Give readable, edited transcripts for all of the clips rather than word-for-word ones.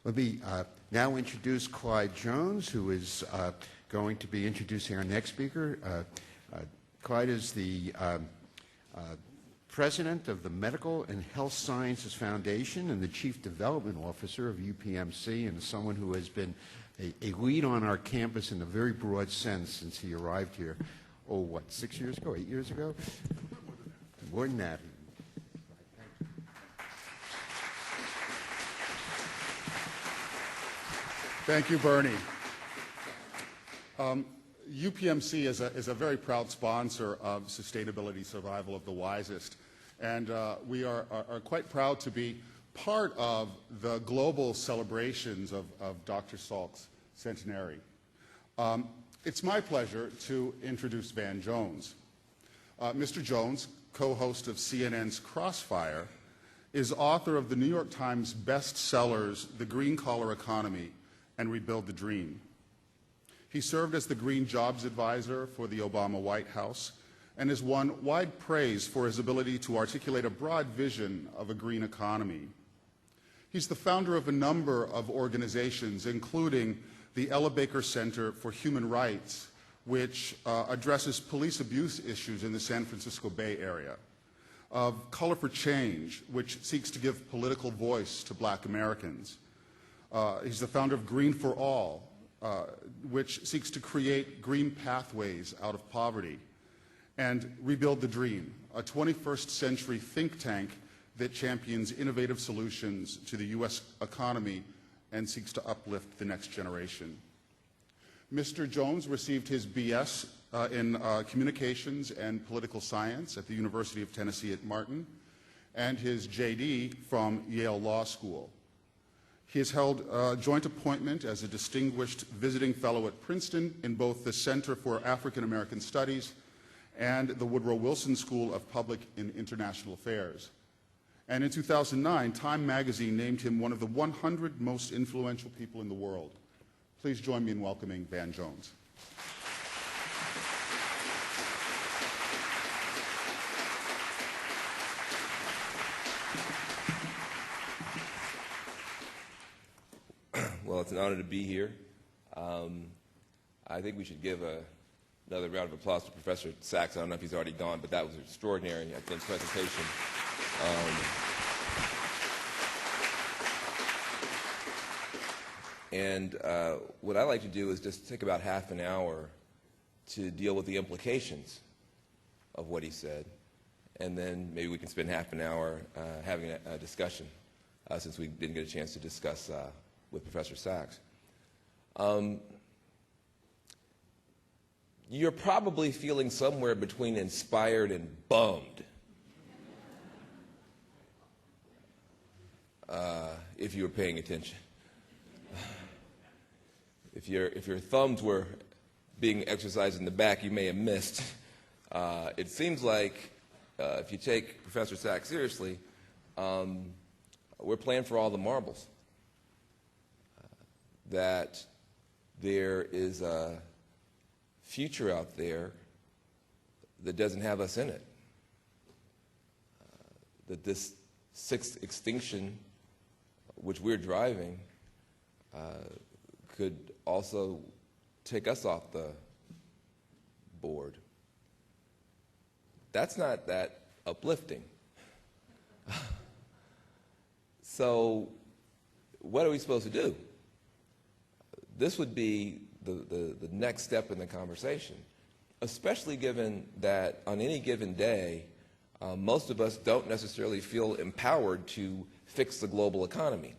Let me now introduce Clyde Jones, who is going to be introducing our next speaker. Clyde is the president of the Medical and Health Sciences Foundation and the chief development officer of UPMC, and someone who has been a lead on our campus in a very broad sense since he arrived here, 6 years ago, 8 years ago? More than that. Thank you, Bernie. UPMC is a very proud sponsor of Sustainability Survival of the Wisest, and we are quite proud to be part of the global celebrations of Dr. Salk's centenary. It's my pleasure to introduce Van Jones. Mr. Jones, co-host of CNN's Crossfire, is author of the New York Times bestsellers The Green Collar Economy and Rebuild the Dream. He served as the Green Jobs Advisor for the Obama White House and has won wide praise for his ability to articulate a broad vision of a green economy. He's the founder of a number of organizations, including the Ella Baker Center for Human Rights, which addresses police abuse issues in the San Francisco Bay Area, of Color for Change, which seeks to give political voice to Black Americans. He's the founder of Green for All, which seeks to create green pathways out of poverty, and Rebuild the Dream, a 21st century think tank that champions innovative solutions to the U.S. economy and seeks to uplift the next generation. Mr. Jones received his BS in Communications and Political Science at the University of Tennessee at Martin, and his JD from Yale Law School. He has held a joint appointment as a distinguished visiting fellow at Princeton in both the Center for African American Studies and the Woodrow Wilson School of Public and International Affairs. And in 2009, Time magazine named him one of the 100 most influential people in the world. Please join me in welcoming Van Jones. Well, it's an honor to be here. I think we should give another round of applause to Professor Sachs. I don't know if he's already gone, but that was an extraordinary, I think, presentation. What I like to do is just take about half an hour to deal with the implications of what he said, and then maybe we can spend half an hour having a discussion, since we didn't get a chance to discuss with Professor Sachs. You're probably feeling somewhere between inspired and bummed, if you were paying attention. If your thumbs were being exercised in the back, you may have missed. It seems like if you take Professor Sachs seriously, we're playing for all the marbles. That there is a future out there that doesn't have us in it. That this sixth extinction, which we're driving, could also take us off the board. That's not that uplifting. So what are we supposed to do? This would be the next step in the conversation, especially given that on any given day, most of us don't necessarily feel empowered to fix the global economy,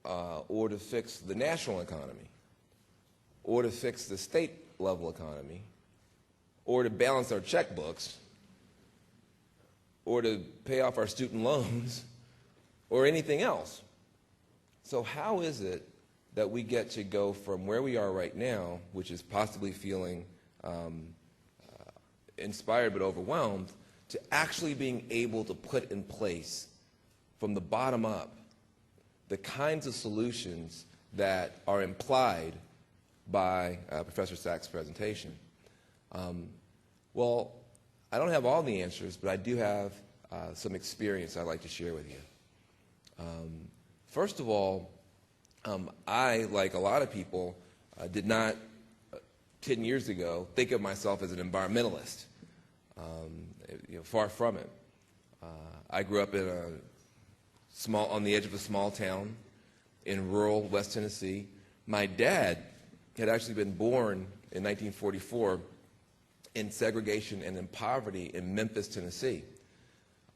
or to fix the national economy, or to fix the state-level economy, or to balance our checkbooks, or to pay off our student loans, or anything else. So how is it that we get to go from where we are right now, which is possibly feeling inspired but overwhelmed, to actually being able to put in place from the bottom up the kinds of solutions that are implied by Professor Sachs' presentation? Well, I don't have all the answers, but I do have some experience I'd like to share with you. First of all, I, like a lot of people, did not, 10 years ago, think of myself as an environmentalist. Far from it. I grew up in on the edge of a small town in rural West Tennessee. My dad had actually been born in 1944 in segregation and in poverty in Memphis, Tennessee.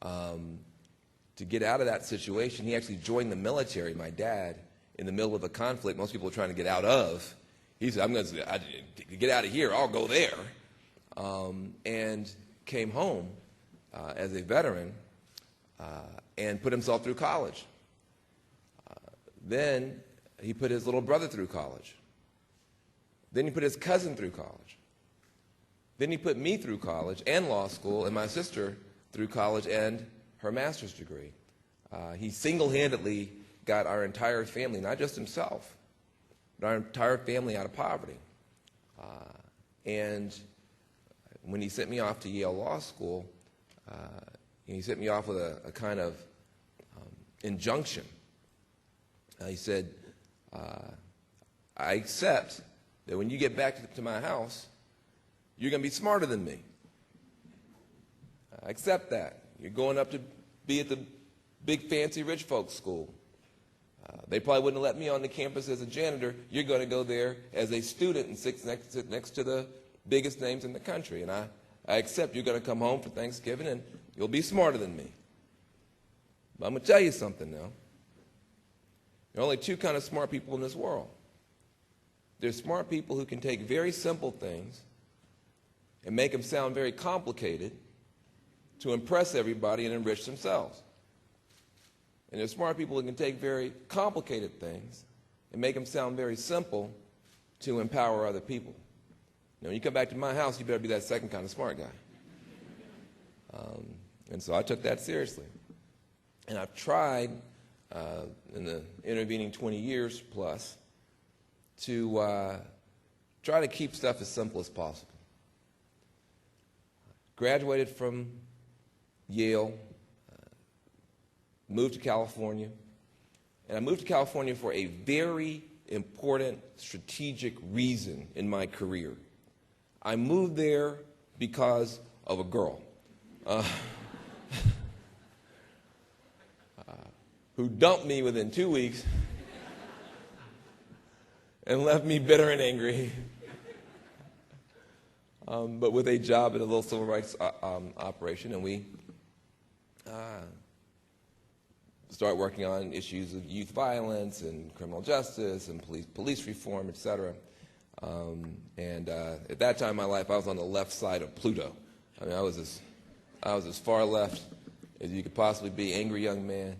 To get out of that situation, he actually joined the military, my dad, in the middle of a conflict most people are trying to get out of. He said, to get out of here, I'll go there. And came home as a veteran and put himself through college. Then he put his little brother through college. Then he put his cousin through college. Then he put me through college and law school, and my sister through college and her master's degree. He single-handedly got our entire family, not just himself, but our entire family out of poverty. And when he sent me off to Yale Law School, he sent me off with a kind of injunction. He said, I accept that when you get back to my house, you're going to be smarter than me. I accept that. You're going up to be at the big fancy rich folks school. They probably wouldn't have let me on the campus as a janitor. You're going to go there as a student and sit next to the biggest names in the country. And I accept you're going to come home for Thanksgiving and you'll be smarter than me. But I'm going to tell you something now. There are only two kind of smart people in this world. There's smart people who can take very simple things and make them sound very complicated to impress everybody and enrich themselves. And there's smart people who can take very complicated things and make them sound very simple to empower other people. Now, when you come back to my house, you better be that second kind of smart guy. And so I took that seriously. And I've tried in the intervening 20 years plus to try to keep stuff as simple as possible. Graduated from Yale, moved to California, and I moved to California for a very important strategic reason in my career. I moved there because of a girl who dumped me within 2 weeks and left me bitter and angry, but with a job at a little civil rights operation, and we start working on issues of youth violence and criminal justice and police reform, et cetera. At that time in my life, I was on the left side of Pluto. I mean, I was as far left as you could possibly be, angry young man.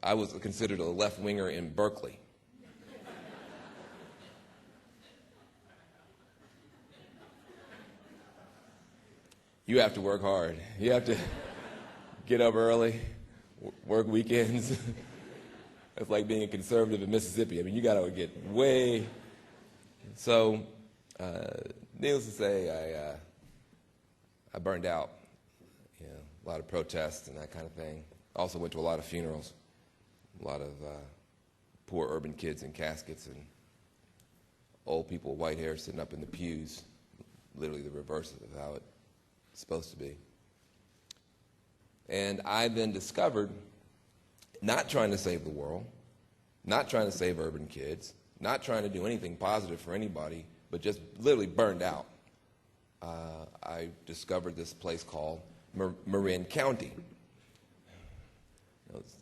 I was considered a left-winger in Berkeley. You have to work hard. You have to get up early, work weekends. It's like being a conservative in Mississippi. I mean, you got to get way. So, needless to say, I burned out. You know, a lot of protests and that kind of thing. Also went to a lot of funerals, a lot of poor urban kids in caskets and old people with white hair sitting up in the pews, literally the reverse of how it's supposed to be. And I then discovered, not trying to save the world, not trying to save urban kids, not trying to do anything positive for anybody, but just literally burned out. I discovered this place called Marin County.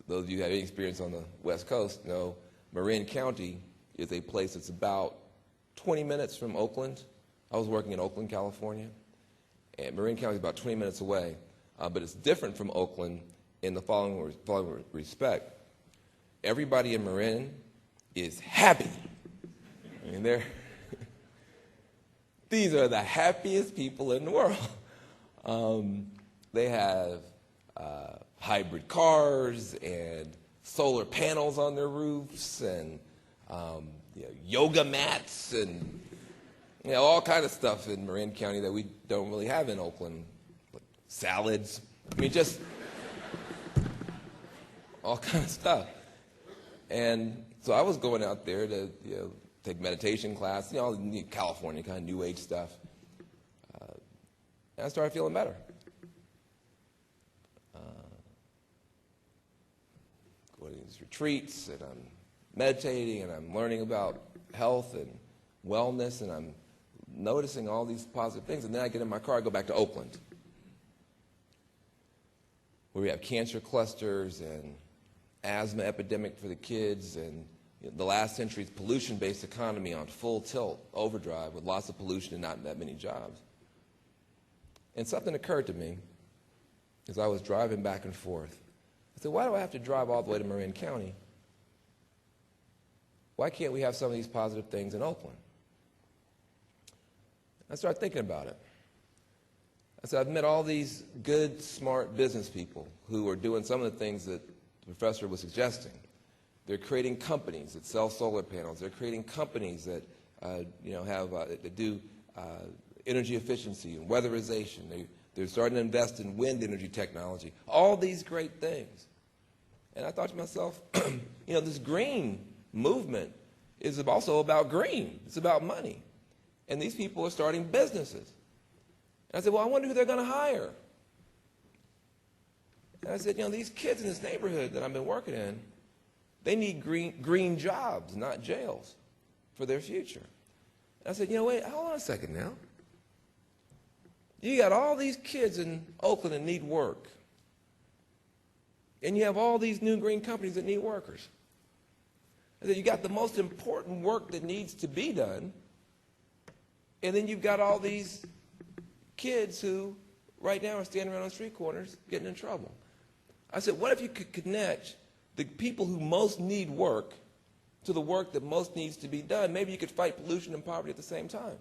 Those of you who have any experience on the West Coast know Marin County is a place that's about 20 minutes from Oakland. I was working in Oakland, California, and Marin County is about 20 minutes away. But it's different from Oakland in the following respect. Everybody in Marin is happy. I mean, these are the happiest people in the world. They have hybrid cars and solar panels on their roofs and yoga mats and all kind of stuff in Marin County that we don't really have in Oakland. Salads. I mean, just all kind of stuff. And so I was going out there to take meditation class, all the California kind of new age stuff. And I started feeling better. Going to these retreats, and I'm meditating, and I'm learning about health and wellness, and I'm noticing all these positive things. And then I get in my car, I go back to Oakland, where we have cancer clusters and asthma epidemic for the kids, and the last century's pollution-based economy on full tilt, overdrive, with lots of pollution and not that many jobs. And something occurred to me as I was driving back and forth. I said, why do I have to drive all the way to Marin County? Why can't we have some of these positive things in Oakland? I started thinking about it. I said, I've met all these good, smart business people who are doing some of the things that the professor was suggesting. They're creating companies that sell solar panels. They're creating companies that that do energy efficiency and weatherization. They're starting to invest in wind energy technology. All these great things. And I thought to myself, this green movement is also about green. It's about money. And these people are starting businesses. And I said, well, I wonder who they're going to hire. And I said, these kids in this neighborhood that I've been working in, they need green jobs, not jails, for their future. And I said, wait, hold on a second now. You got all these kids in Oakland that need work. And you have all these new green companies that need workers. I said, you got the most important work that needs to be done. And then you've got all these kids who right now are standing around on street corners getting in trouble. I said, what if you could connect the people who most need work to the work that most needs to be done? Maybe you could fight pollution and poverty at the same time.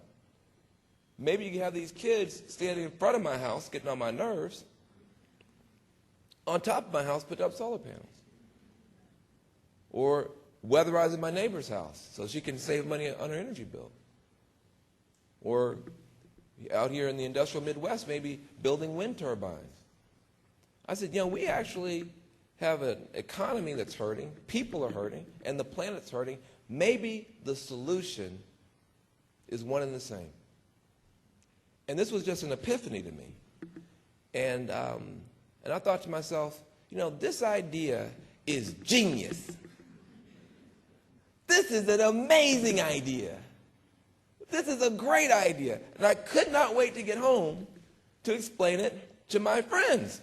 Maybe you could have these kids standing in front of my house getting on my nerves, on top of my house put up solar panels. Or weatherizing my neighbor's house so she can save money on her energy bill. Or out here in the industrial Midwest, maybe building wind turbines. I said, we actually have an economy that's hurting, people are hurting, and the planet's hurting. Maybe the solution is one and the same. And this was just an epiphany to me. And I thought to myself, this idea is genius. This is an amazing idea. This is a great idea. And I could not wait to get home to explain it to my friends.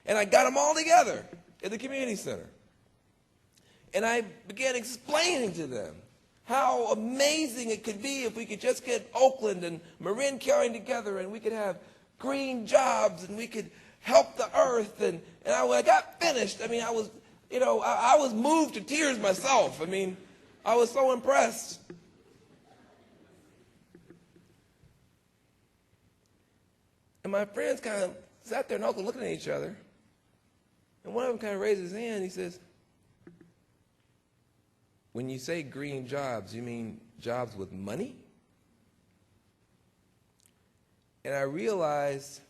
And I got them all together at the community center. And I began explaining to them how amazing it could be if we could just get Oakland and Marin County together, and we could have green jobs, and we could help the earth. And when I got finished, I was moved to tears myself. I was so impressed. And my friends kind of sat there in Oakland looking at each other. And one of them kind of raised his hand. He says, when you say green jobs, you mean jobs with money? And I realized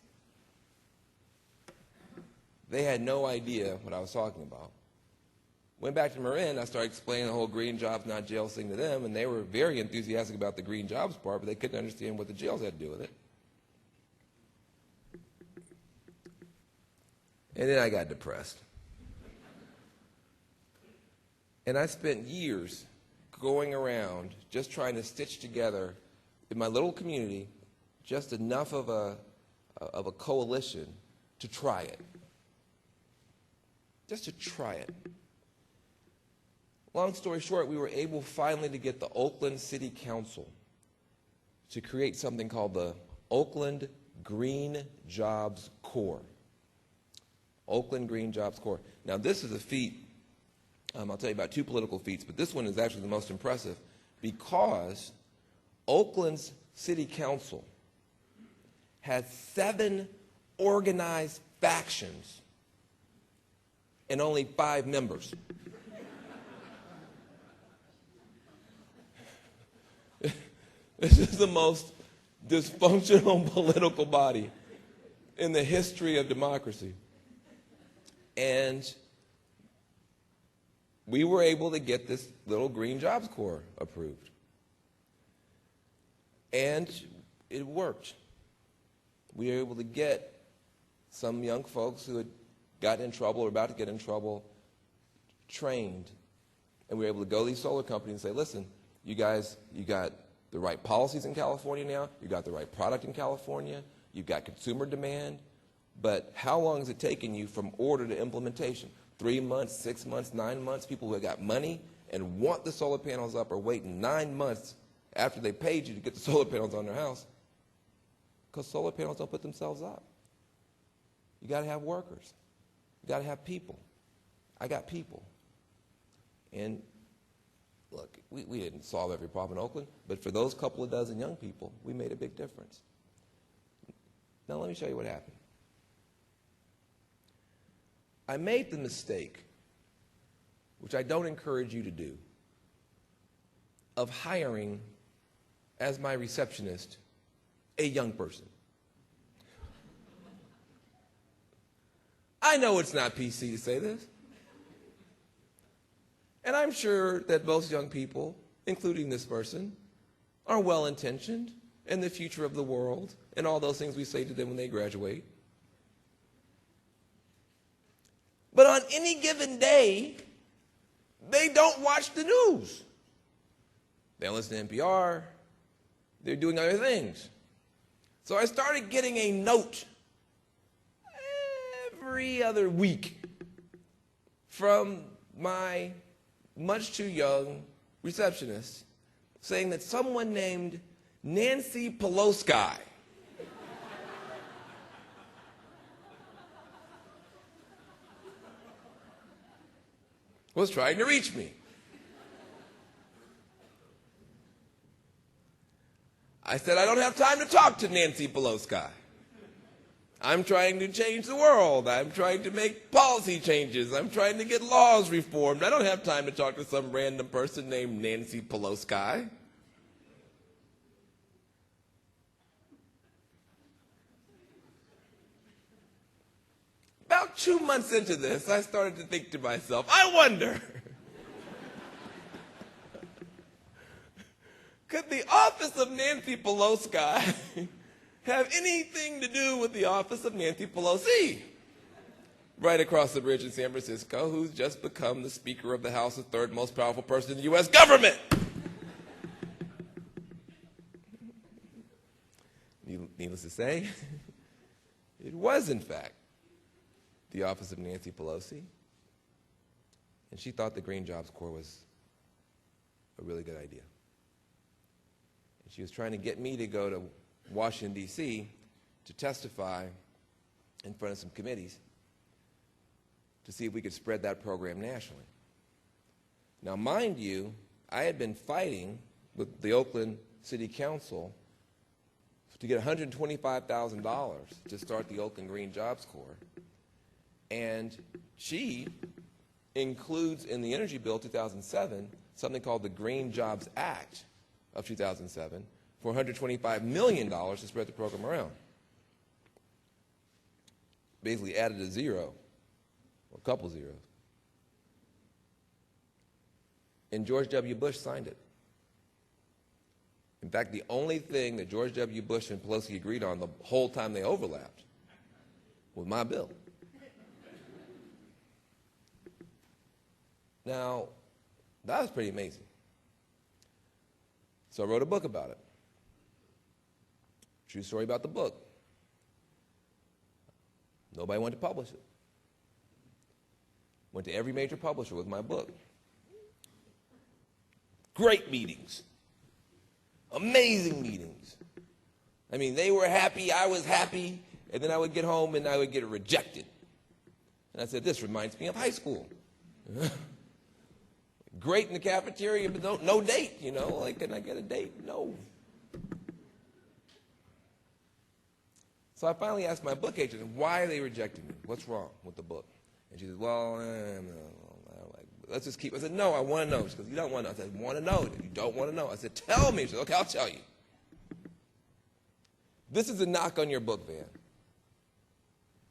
they had no idea what I was talking about. Went back to Marin, I started explaining the whole green jobs, not jails thing to them, and they were very enthusiastic about the green jobs part, but they couldn't understand what the jails had to do with it. And then I got depressed. And I spent years going around just trying to stitch together in my little community just enough of a coalition to try it. Just to try it. Long story short, we were able finally to get the Oakland City Council to create something called the Oakland Green Jobs Corps. Oakland Green Jobs Corps. Now, this is a feat. I'll tell you about two political feats, but this one is actually the most impressive because Oakland's City Council has 7 organized factions and only 5 members. This is the most dysfunctional political body in the history of democracy. And we were able to get this little Green Jobs Corps approved. And it worked. We were able to get some young folks who had gotten in trouble or about to get in trouble trained. And we were able to go to these solar companies and say, listen, you guys, you got the right policies in California now, you got the right product in California, you've got consumer demand, but how long has it taken you from order to implementation? 3 months, 6 months, 9 months? People who have got money and want the solar panels up are waiting 9 months after they paid you to get the solar panels on their house, because solar panels don't put themselves up. You got to have workers. You got to have people. I got people. And look, we didn't solve every problem in Oakland, but for those couple of dozen young people, we made a big difference. Now let me show you what happened. I made the mistake, which I don't encourage you to do, of hiring as my receptionist a young person. I know it's not PC to say this. And I'm sure that most young people, including this person, are well-intentioned in the future of the world and all those things we say to them when they graduate. But on any given day, they don't watch the news. They don't listen to NPR. They're doing other things. So I started getting a note every other week from my much too young receptionist saying that someone named Nancy Pelosi was trying to reach me. I said, I don't have time to talk to Nancy Pelosi. I'm trying to change the world. I'm trying to make policy changes. I'm trying to get laws reformed. I don't have time to talk to some random person named Nancy Pelosi. About 2 months into this, I started to think to myself, I wonder, could the office of Nancy Pelosi have anything to do with the office of Nancy Pelosi, right across the bridge in San Francisco, who's just become the Speaker of the House, the third most powerful person in the U.S. government? Needless to say, it was, in fact, the office of Nancy Pelosi, and she thought the Green Jobs Corps was a really good idea. And she was trying to get me to go to Washington, D.C. to testify in front of some committees to see if we could spread that program nationally. Now, mind you, I had been fighting with the Oakland City Council to get $125,000 to start the Oakland Green Jobs Corps. And she includes in the Energy Bill 2007 something called the Green Jobs Act of 2007 for $125 million to spread the program around. Basically added a zero, or a couple zeros. And George W. Bush signed it. In fact, the only thing that George W. Bush and Pelosi agreed on the whole time they overlapped was my bill. Now, that was pretty amazing. So I wrote a book about it. True story about the book. Nobody wanted to publish it. Went to every major publisher with my book. Great meetings. Amazing meetings. I mean, they were happy, I was happy, and then I would get home and I would get rejected. And I said, this reminds me of high school. Great in the cafeteria, but no date, you know, like, can I get a date? No. So I finally asked my book agent, why are they rejecting me? What's wrong with the book? And she said, well, let's just keep. I said, no, I want to know. She goes, you don't want to know. I said, I want to know. You don't want to know. I said, tell me. She said, okay, I'll tell you. This is a knock on your book, Van.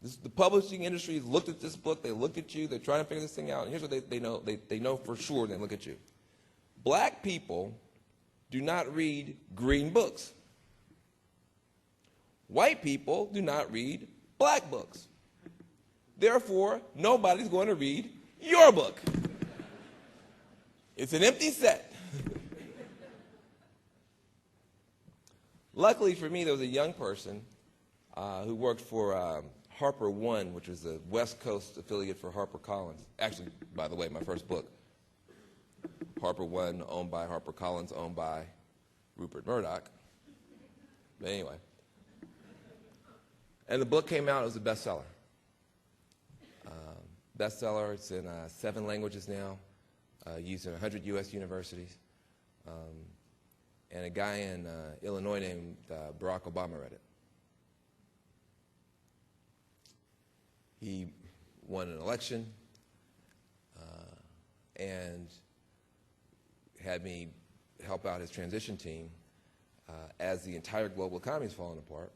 The publishing industry has looked at this book, they looked at you, they're trying to figure this thing out, and here's what they know. They know for sure when they look at you. Black people do not read green books. White people do not read black books. Therefore, nobody's going to read your book. It's an empty set. Luckily for me, there was a young person who worked for Harper One, which was the West Coast affiliate for HarperCollins. Actually, by the way, my first book. Harper One, owned by HarperCollins, owned by Rupert Murdoch. But anyway. And the book came out, it was a bestseller. Bestseller, it's in 7 languages now, used in 100 U.S. universities. And a guy in Illinois named Barack Obama read it. He won an election and had me help out his transition team as the entire global economy is falling apart.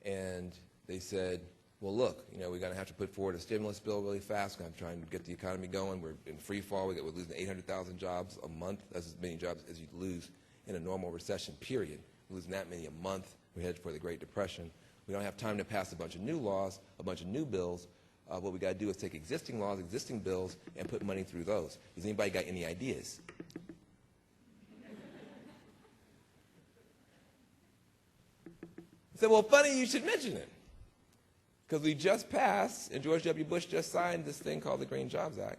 And they said, well, look, you know, we're going to have to put forward a stimulus bill really fast. We're going to try and get the economy going. We're in free fall. We're losing 800,000 jobs a month. That's as many jobs as you lose in a normal recession, period. We're losing that many a month. We're headed for the Great Depression. We don't have time to pass a bunch of new laws, a bunch of new bills. What we got to do is take existing laws, existing bills, and put money through those. Has anybody got any ideas? I said, well, funny you should mention it. Because we just passed, and George W. Bush just signed this thing called the Green Jobs Act.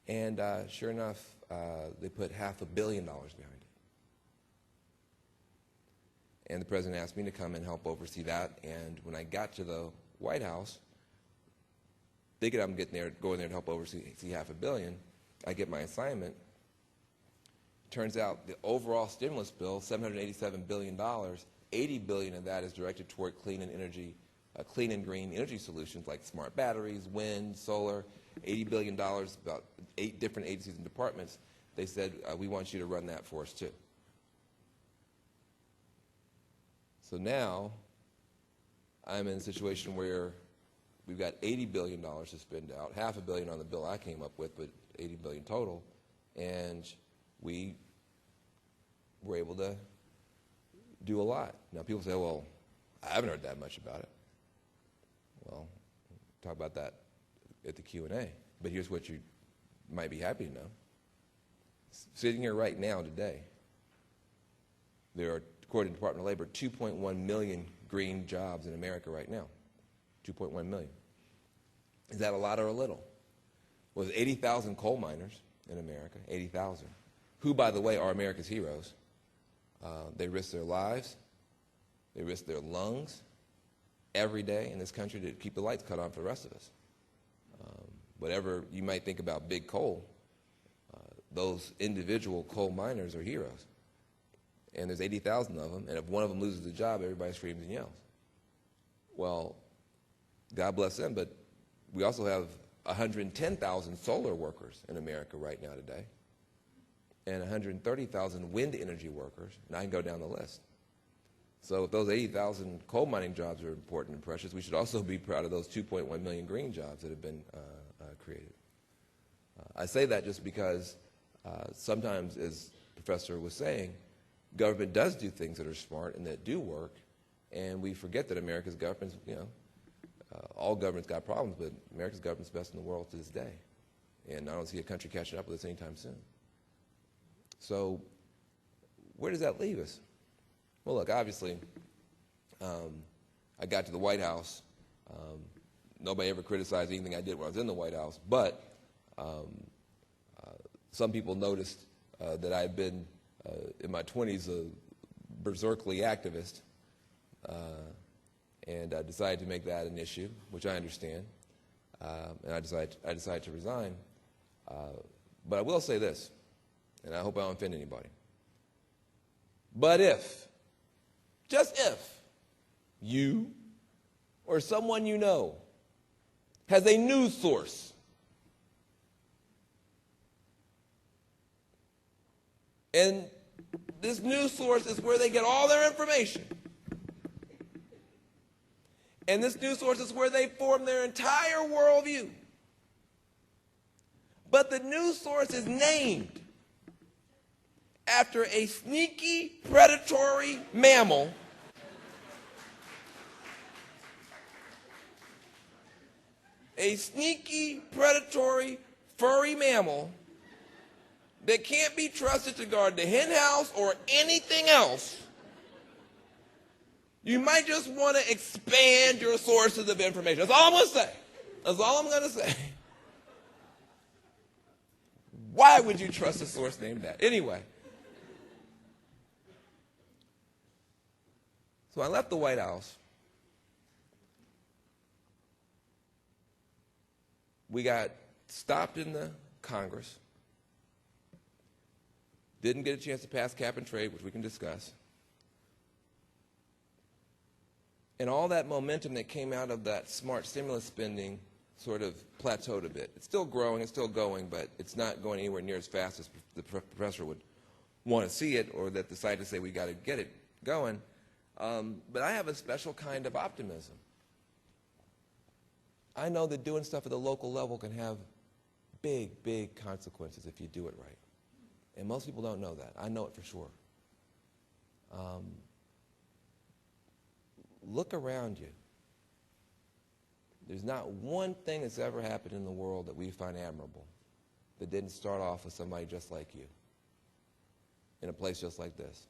And sure enough, they put $500 million behind it. And the president asked me to come and help oversee that. And when I got to the White House, thinking I'm going there to help oversee $500 million, I get my assignment. Turns out the overall stimulus bill, $787 billion, $80 billion of that is directed toward clean and green energy solutions like smart batteries, wind, solar. $80 billion, about 8 different agencies and departments. They said, we want you to run that for us too. So now I'm in a situation where we've got $80 billion to spend out, $500 million on the bill I came up with, but $80 billion total, and we were able to do a lot. Now people say, well, I haven't heard that much about it. Well, talk about that at the Q&A. But here's what you might be happy to know. Sitting here right now today, there are, according to the Department of Labor, 2.1 million green jobs in America right now. 2.1 million. Is that a lot or a little? Well, there's 80,000 coal miners in America, 80,000, who, by the way, are America's heroes. They risk their lives. They risk their lungs every day in this country to keep the lights cut on for the rest of us. Whatever you might think about big coal, those individual coal miners are heroes. And there's 80,000 of them, and if one of them loses the job, everybody screams and yells. Well, God bless them, but we also have 110,000 solar workers in America right now today, and 130,000 wind energy workers, and I can go down the list. So if those 80,000 coal mining jobs are important and precious, we should also be proud of those 2.1 million green jobs that have been created. I say that just because sometimes, as the professor was saying, government does do things that are smart and that do work, and we forget that America's government, all governments got problems, but America's government's best in the world to this day. And I don't see a country catching up with us anytime soon. So where does that leave us? Well, look, obviously, I got to the White House. Nobody ever criticized anything I did when I was in the White House, but some people noticed that I had been, in my 20s, a berserkly activist, and I decided to make that an issue, which I understand, and I decided to resign. But I will say this, and I hope I don't offend anybody. But if, just if, you or someone you know has a news source and this news source is where they get all their information, And this news source is where they form their entire worldview. But the news source is named after a sneaky, predatory mammal furry mammal that can't be trusted to guard the hen house or anything else. You might just want to expand your sources of information. That's all I'm going to say. That's all I'm going to say. Why would you trust a source named that? Anyway. So I left the White House. We got stopped in the Congress. Didn't get a chance to pass cap and trade, which we can discuss. And all that momentum that came out of that smart stimulus spending sort of plateaued a bit. It's still growing, it's still going, but it's not going anywhere near as fast as the professor would want to see it, or that the scientists say we got to get it going. But I have a special kind of optimism. I know that doing stuff at the local level can have big, big consequences if you do it right. And most people don't know that. I know it for sure. Look around you. There's not one thing that's ever happened in the world that we find admirable that didn't start off with somebody just like you in a place just like this.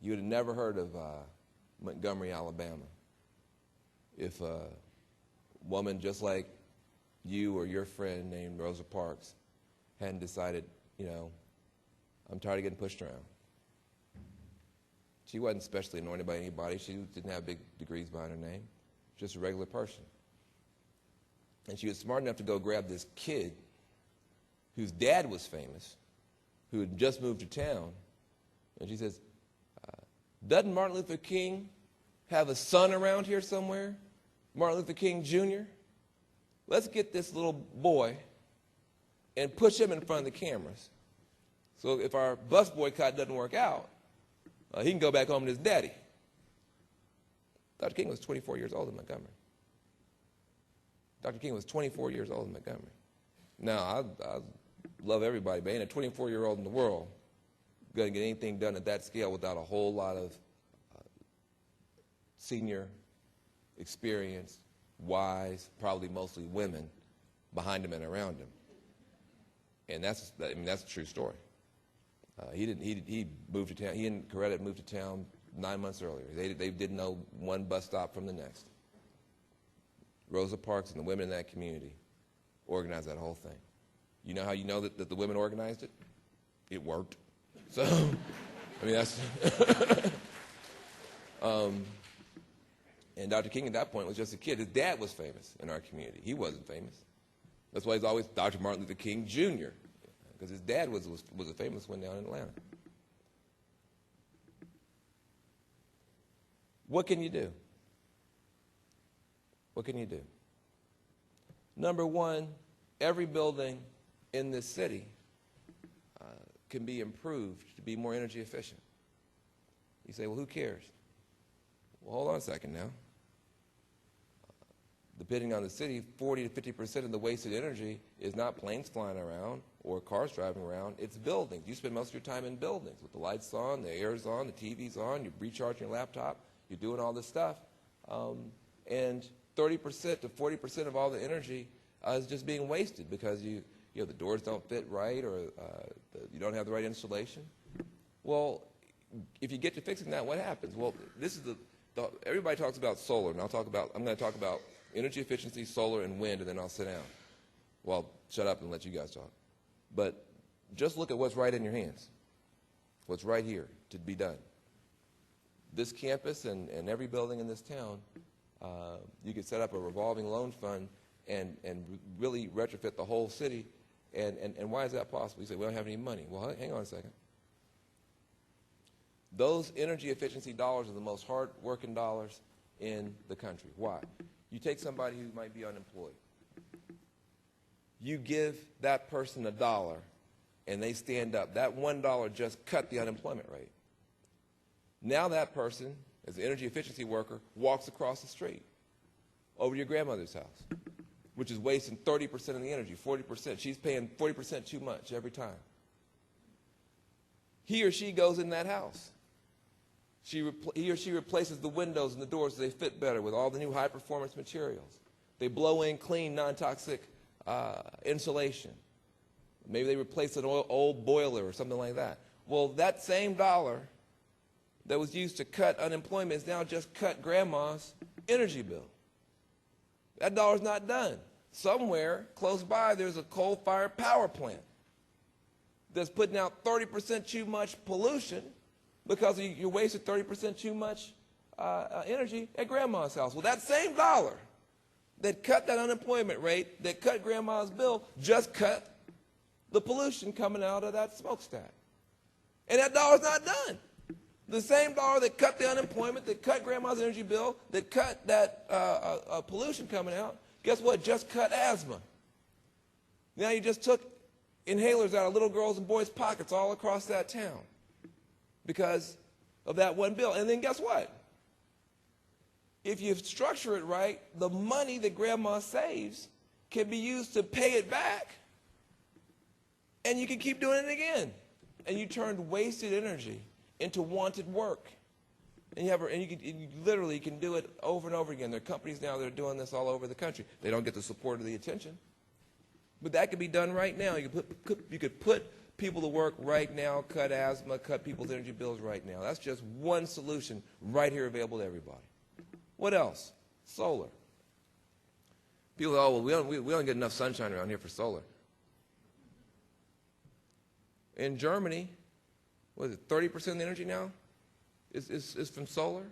You would have never heard of Montgomery, Alabama, if a woman just like you or your friend named Rosa Parks hadn't decided, I'm tired of getting pushed around. She wasn't specially anointed by anybody. She didn't have big degrees behind her name. Just a regular person. And she was smart enough to go grab this kid whose dad was famous, who had just moved to town. And she says, doesn't Martin Luther King have a son around here somewhere? Martin Luther King Jr.? Let's get this little boy and push him in front of the cameras. So if our bus boycott doesn't work out, he can go back home to his daddy. Dr. King was 24 years old in Montgomery. Dr. King was 24 years old in Montgomery. Now, I love everybody, but ain't a 24-year-old in the world going to get anything done at that scale without a whole lot of senior, experienced, wise, probably mostly women behind him and around him. And that's a true story. He moved to town. He and Coretta moved to town 9 months earlier. They didn't know one bus stop from the next. Rosa Parks and the women in that community organized that whole thing. You know how you know that the women organized it? It worked. So, that's... and Dr. King at that point was just a kid. His dad was famous in our community. He wasn't famous. That's why he's always Dr. Martin Luther King Jr., because his dad was a famous one down in Atlanta. What can you do? What can you do? Number one, every building in this city can be improved to be more energy efficient. You say, well, who cares? Well, hold on a second now. Depending on the city, 40 to 50% of the wasted energy is not planes flying around or cars driving around. It's buildings. You spend most of your time in buildings with the lights on, the air's on, the TV's on, you're recharging your laptop, you're doing all this stuff. And 30% to 40% of all the energy is just being wasted because the doors don't fit right or you don't have the right insulation. Well, if you get to fixing that, what happens? Well, this is everybody talks about solar, and I'm going to talk about energy efficiency, solar, and wind, and then I'll sit down. Well, shut up and let you guys talk. But just look at what's right in your hands, what's right here to be done. This campus and every building in this town, you could set up a revolving loan fund and really retrofit the whole city. And why is that possible? You say, we don't have any money. Well, hang on a second. Those energy efficiency dollars are the most hard-working dollars in the country. Why? You take somebody who might be unemployed. You give that person $1, and they stand up. That $1 just cut the unemployment rate. Now that person as an energy efficiency worker, walks across the street over to your grandmother's house, which is wasting 30% of the energy, 40%. She's paying 40% too much every time. He or she goes in that house. He or she replaces the windows and the doors so they fit better with all the new high-performance materials. They blow in clean, non-toxic insulation. Maybe they replace an old boiler or something like that. Well, that same dollar that was used to cut unemployment is now just cut grandma's energy bill. That dollar's not done. Somewhere close by, there's a coal-fired power plant that's putting out 30% too much pollution because you wasted 30% too much energy at grandma's house. Well, that same dollar that cut that unemployment rate, that cut grandma's bill, just cut the pollution coming out of that smokestack. And that dollar's not done. The same dollar that cut the unemployment, that cut grandma's energy bill, that cut that pollution coming out, guess what? Just cut asthma. Now you just took inhalers out of little girls' and boys' pockets all across that town because of that one bill. And then guess what? If you structure it right, the money that grandma saves can be used to pay it back, and you can keep doing it again. And you turned wasted energy into wanted work. And you literally can do it over and over again. There are companies now that are doing this all over the country. They don't get the support or the attention. But that could be done right now. You could put people to work right now, cut asthma, cut people's energy bills right now. That's just one solution right here available to everybody. What else? Solar. People go, oh, well, we don't get enough sunshine around here for solar. In Germany, what is it, 30% of the energy now is from solar?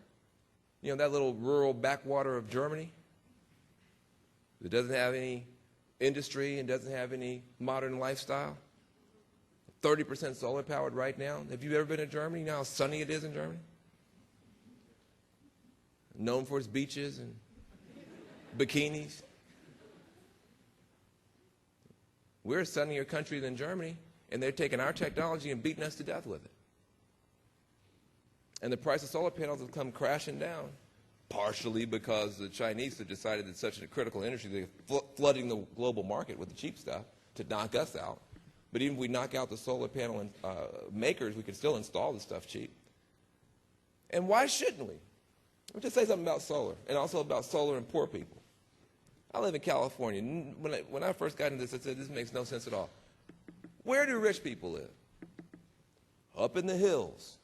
You know, that little rural backwater of Germany that doesn't have any industry and doesn't have any modern lifestyle. 30% solar powered right now. Have you ever been to Germany? You know how sunny it is in Germany? Known for its beaches and bikinis. We're a sunnier country than Germany, and they're taking our technology and beating us to death with it. And the price of solar panels has come crashing down, partially because the Chinese have decided it's such a critical energy, they're flooding the global market with the cheap stuff to knock us out. But even if we knock out the solar panel makers, we can still install the stuff cheap. And why shouldn't we? Let me just say something about solar, and also about solar and poor people. I live in California. When I first got into this, I said, this makes no sense at all. Where do rich people live? Up in the hills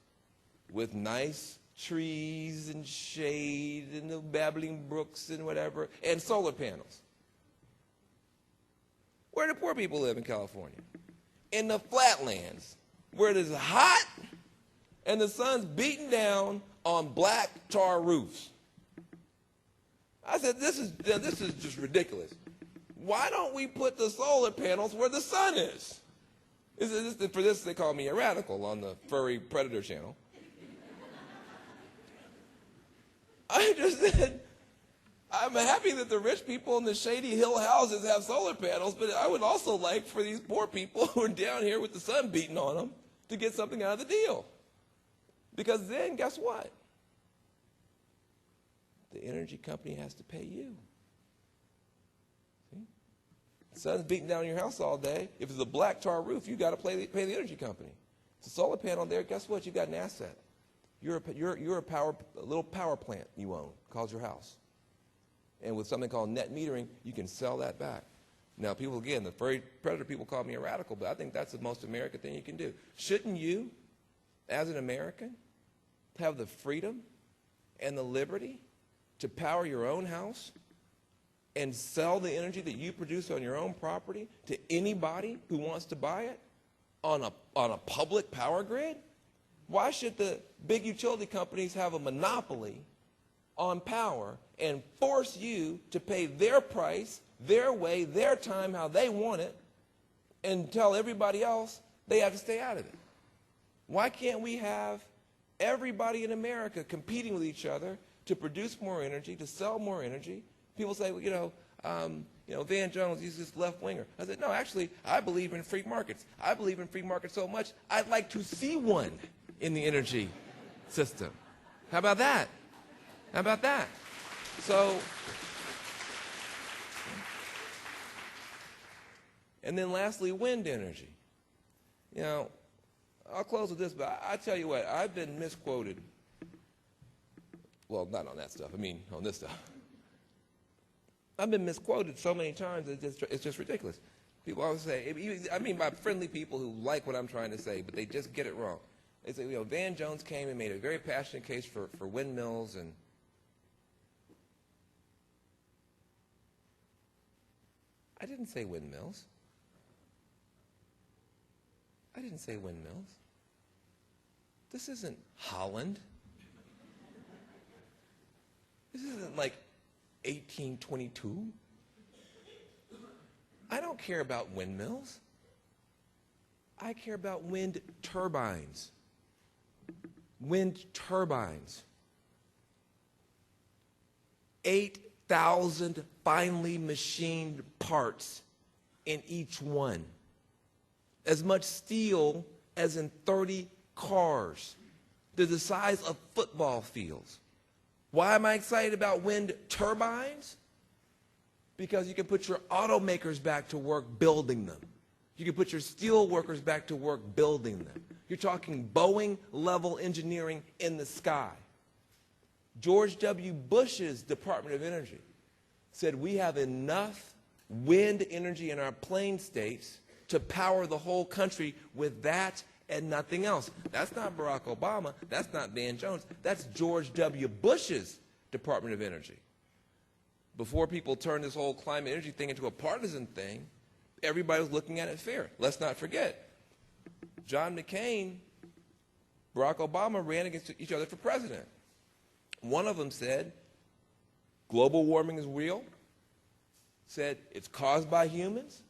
with nice trees and shade and the babbling brooks and whatever, and solar panels. Where do poor people live in California? In the flatlands, where it is hot and the sun's beating down on black tar roofs. I said, this is just ridiculous. Why don't we put the solar panels where the sun is? For this, they call me a radical on the Furry Predator channel. I just said, I'm happy that the rich people in the shady hill houses have solar panels, but I would also like for these poor people who are down here with the sun beating on them to get something out of the deal. Because then, guess what? The energy company has to pay you. See? The sun's beating down on your house all day. If it's a black tar roof, you've got to pay the energy company. It's a solar panel there. Guess what? You've got an asset. You're a little power plant you own called your house. And with something called net metering, you can sell that back. Now, people, again, the furry predator people call me a radical, but I think that's the most American thing you can do. Shouldn't you, as an American, have the freedom and the liberty to power your own house and sell the energy that you produce on your own property to anybody who wants to buy it on a public power grid? Why should the big utility companies have a monopoly on power and force you to pay their price, their way, their time, how they want it, and tell everybody else they have to stay out of it? Why can't we have everybody in America competing with each other to produce more energy, to sell more energy? People say, well, Van Jones, he's this left-winger. I said, no, actually, I believe in free markets. I believe in free markets so much, I'd like to see one in the energy system. How about that? How about that? So, and then lastly, wind energy. You know, I'll close with this, but I tell you what, I've been misquoted. Well, not on that stuff. I mean, on this stuff. I've been misquoted so many times, it's just ridiculous. People always say, I mean by friendly people who like what I'm trying to say, but they just get it wrong. They say, you know, Van Jones came and made a very passionate case for windmills, and I didn't say windmills. I didn't say windmills. This isn't Holland. This isn't like 1822. I don't care about windmills. I care about wind turbines. Wind turbines. 8,000 finely machined parts in each one. As much steel as in 30 cars. They're the size of football fields. Why am I excited about wind turbines? Because you can put your automakers back to work building them. You can put your steel workers back to work building them. You're talking Boeing-level engineering in the sky. George W. Bush's Department of Energy said we have enough wind energy in our plain states to power the whole country with that and nothing else. That's not Barack Obama. That's not Van Jones. That's George W. Bush's Department of Energy. Before people turned this whole climate energy thing into a partisan thing, everybody was looking at it fair. Let's not forget, John McCain, Barack Obama ran against each other for president. One of them said, global warming is real, said it's caused by humans,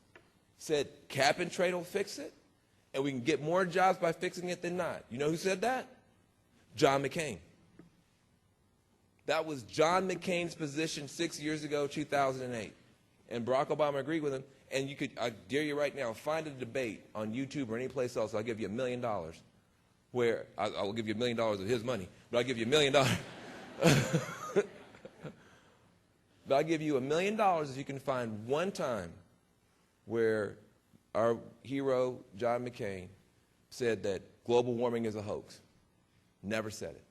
said cap and trade will fix it, and we can get more jobs by fixing it than not. You know who said that? John McCain. That was John McCain's position 6 years ago, 2008. And Barack Obama agreed with him. And you could, I dare you right now, find a debate on YouTube or any place else. I'll give you $1 million. Where I will give you $1 million of his money, but I'll give you $1 million. But I'll give you $1 million if you can find one time where our hero, John McCain, said that global warming is a hoax. Never said it.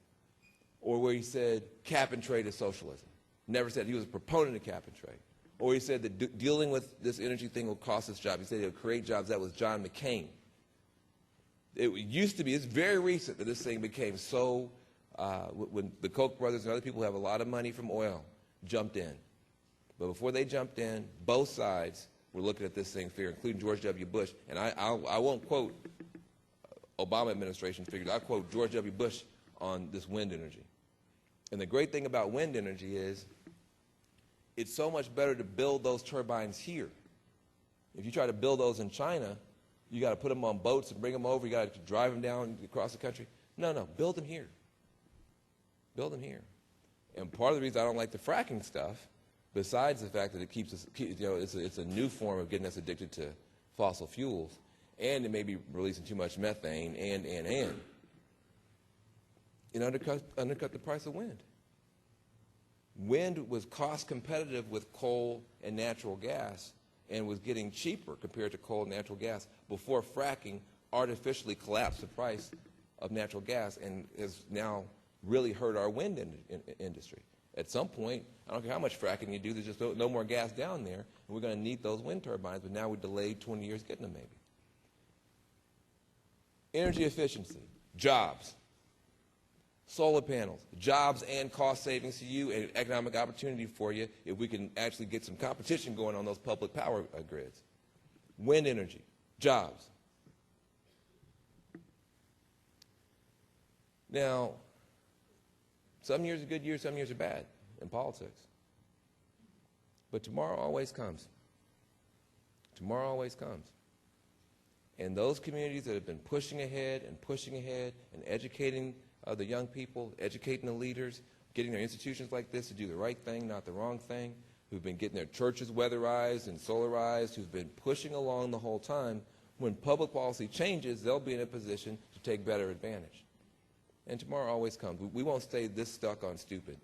Or where he said cap and trade is socialism. Never said it. He was a proponent of cap and trade. Or he said that dealing with this energy thing will cost us jobs. He said it would create jobs. That was John McCain. It used to be, it's very recent that this thing became so, when the Koch brothers and other people who have a lot of money from oil jumped in. But before they jumped in, both sides were looking at this thing fair, including George W. Bush. And I won't quote Obama administration figures. I'll quote George W. Bush on this wind energy. And the great thing about wind energy is it's so much better to build those turbines here. If you try to build those in China, you got to put them on boats and bring them over. You got to drive them down across the country. No, build them here. Build them here. And part of the reason I don't like the fracking stuff, besides the fact that it keeps us, you know, it's a new form of getting us addicted to fossil fuels, and it may be releasing too much methane, and it undercut the price of wind. Wind was cost competitive with coal and natural gas and was getting cheaper compared to coal and natural gas before fracking artificially collapsed the price of natural gas and has now really hurt our wind industry. At some point, I don't care how much fracking you do, there's just no more gas down there, and we're going to need those wind turbines, but now we're delayed 20 years getting them maybe. Energy efficiency, jobs. Solar panels, jobs and cost savings to you and economic opportunity for you if we can actually get some competition going on those public power grids. Wind energy, jobs. Now, some years are good years, some years are bad in politics. But tomorrow always comes. Tomorrow always comes. And those communities that have been pushing ahead and educating the young people, educating the leaders, getting their institutions like this to do the right thing, not the wrong thing, who've been getting their churches weatherized and solarized, who've been pushing along the whole time, when public policy changes, they'll be in a position to take better advantage. and tomorrow always comes. We won't stay this stuck on stupid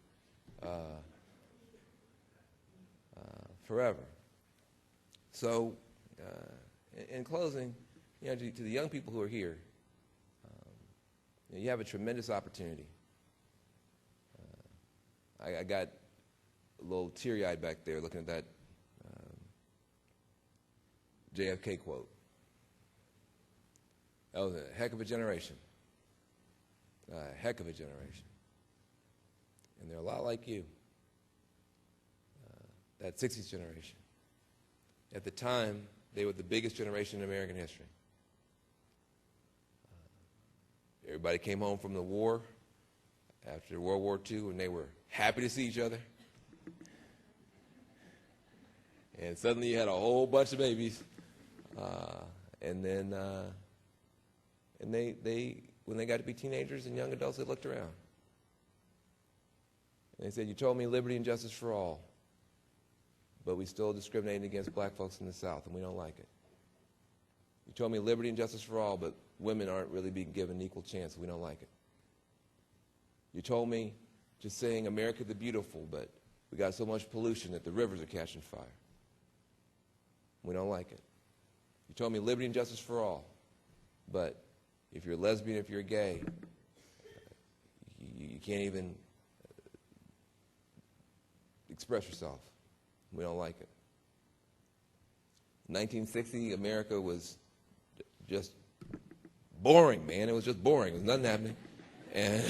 forever. So, in closing, to the young people who are here, you have a tremendous opportunity. I got a little teary-eyed back there looking at that JFK quote. That was a heck of a generation. A heck of a generation. And they're a lot like you. That 60s generation. At the time, they were the biggest generation in American history. Everybody came home from the war after World War II, and they were happy to see each other. And suddenly you had a whole bunch of babies. And then when they got to be teenagers and young adults, they looked around. And they said, you told me liberty and justice for all, but we still discriminating against black folks in the South, and we don't like it. You told me liberty and justice for all, but women aren't really being given an equal chance, and we don't like it. You told me just saying America the Beautiful, but we got so much pollution that the rivers are catching fire. We don't like it. You told me liberty and justice for all, but if you're a lesbian, if you're gay, you can't even express yourself. We don't like it. In 1960, America was just boring, man. It was just boring. There was nothing happening. And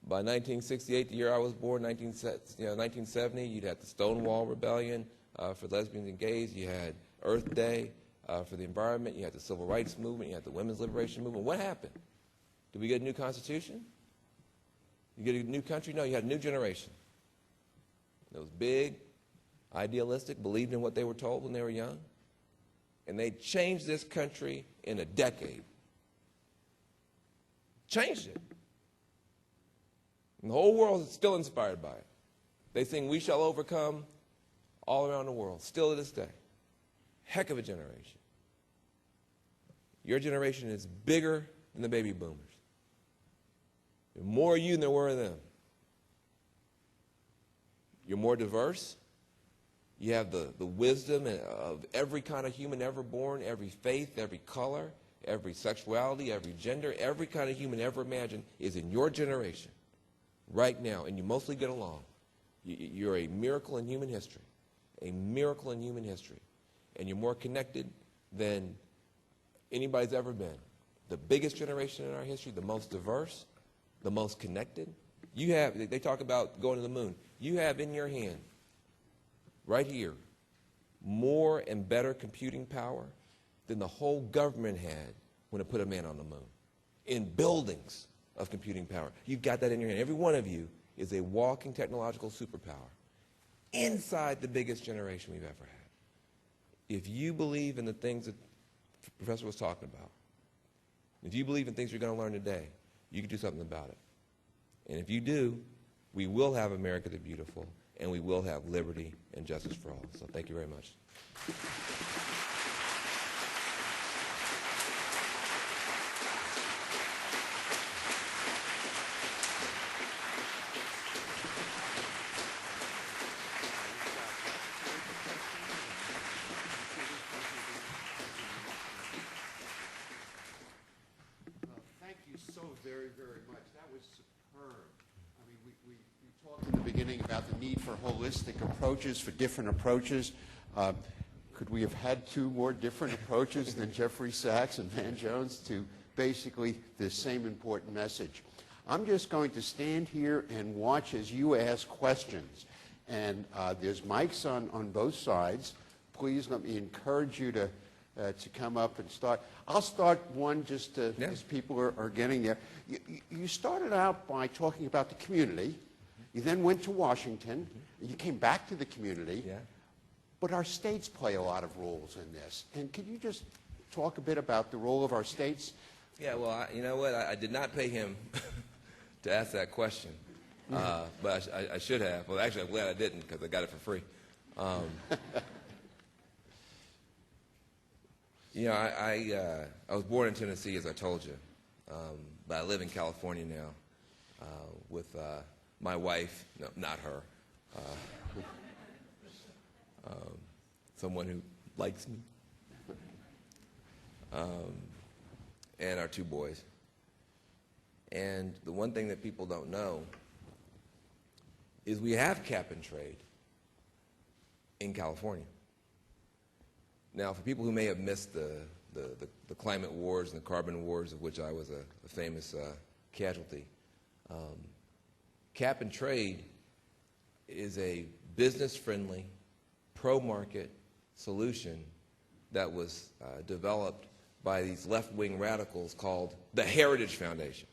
by 1968, the year I was born, 1970, you'd had the Stonewall Rebellion for lesbians and gays. You had Earth Day for the environment. You had the Civil Rights Movement. You had the Women's Liberation Movement. What happened? Did we get a new constitution? You get a new country? No, you had a new generation. It was big, idealistic, believed in what they were told when they were young. And they changed this country in a decade. Changed it. And the whole world is still inspired by it. They sing "We Shall Overcome" all around the world, still to this day. Heck of a generation. Your generation is bigger than the baby boomers. There are more of you than there were of them. You're more diverse. You have the wisdom of every kind of human ever born, every faith, every color, every sexuality, every gender, every kind of human ever imagined is in your generation right now, and you mostly get along. You're a miracle in human history, a miracle in human history, and you're more connected than anybody's ever been. The biggest generation in our history, the most diverse, the most connected. You have, they talk about going to the moon. You have in your hand, right here, more and better computing power than the whole government had when it put a man on the moon. In buildings of computing power. You've got that in your hand. Every one of you is a walking technological superpower inside the biggest generation we've ever had. If you believe in the things that the professor was talking about, if you believe in things you're going to learn today, you can do something about it. And if you do, we will have America the Beautiful, and we will have liberty and justice for all. So thank you very much. Thank you so very, very much. That was superb. I mean, we talked in the beginning about the need for holistic approaches, for different approaches. Could we have had two more different approaches than Jeffrey Sachs and Van Jones to basically the same important message? I'm just going to stand here and watch as you ask questions. And there's mics on both sides. Please let me encourage you to come up and start. I'll start one just as people are getting there. You started out by talking about the community. You then went to Washington. You came back to the community. Yeah. But our states play a lot of roles in this. And could you just talk a bit about the role of our states? Yeah, well, you know what? I did not pay him to ask that question. But I should have. Well, actually, I'm glad I didn't because I got it for free. You know, I was born in Tennessee, as I told you. but I live in California now with my wife, no, not her, someone who likes me, and our 2 boys. And the one thing that people don't know is we have cap and trade in California. Now, for people who may have missed the climate wars and the carbon wars, of which I was a famous casualty, cap and trade is a business-friendly, pro-market solution that was developed by these left-wing radicals called the Heritage Foundation.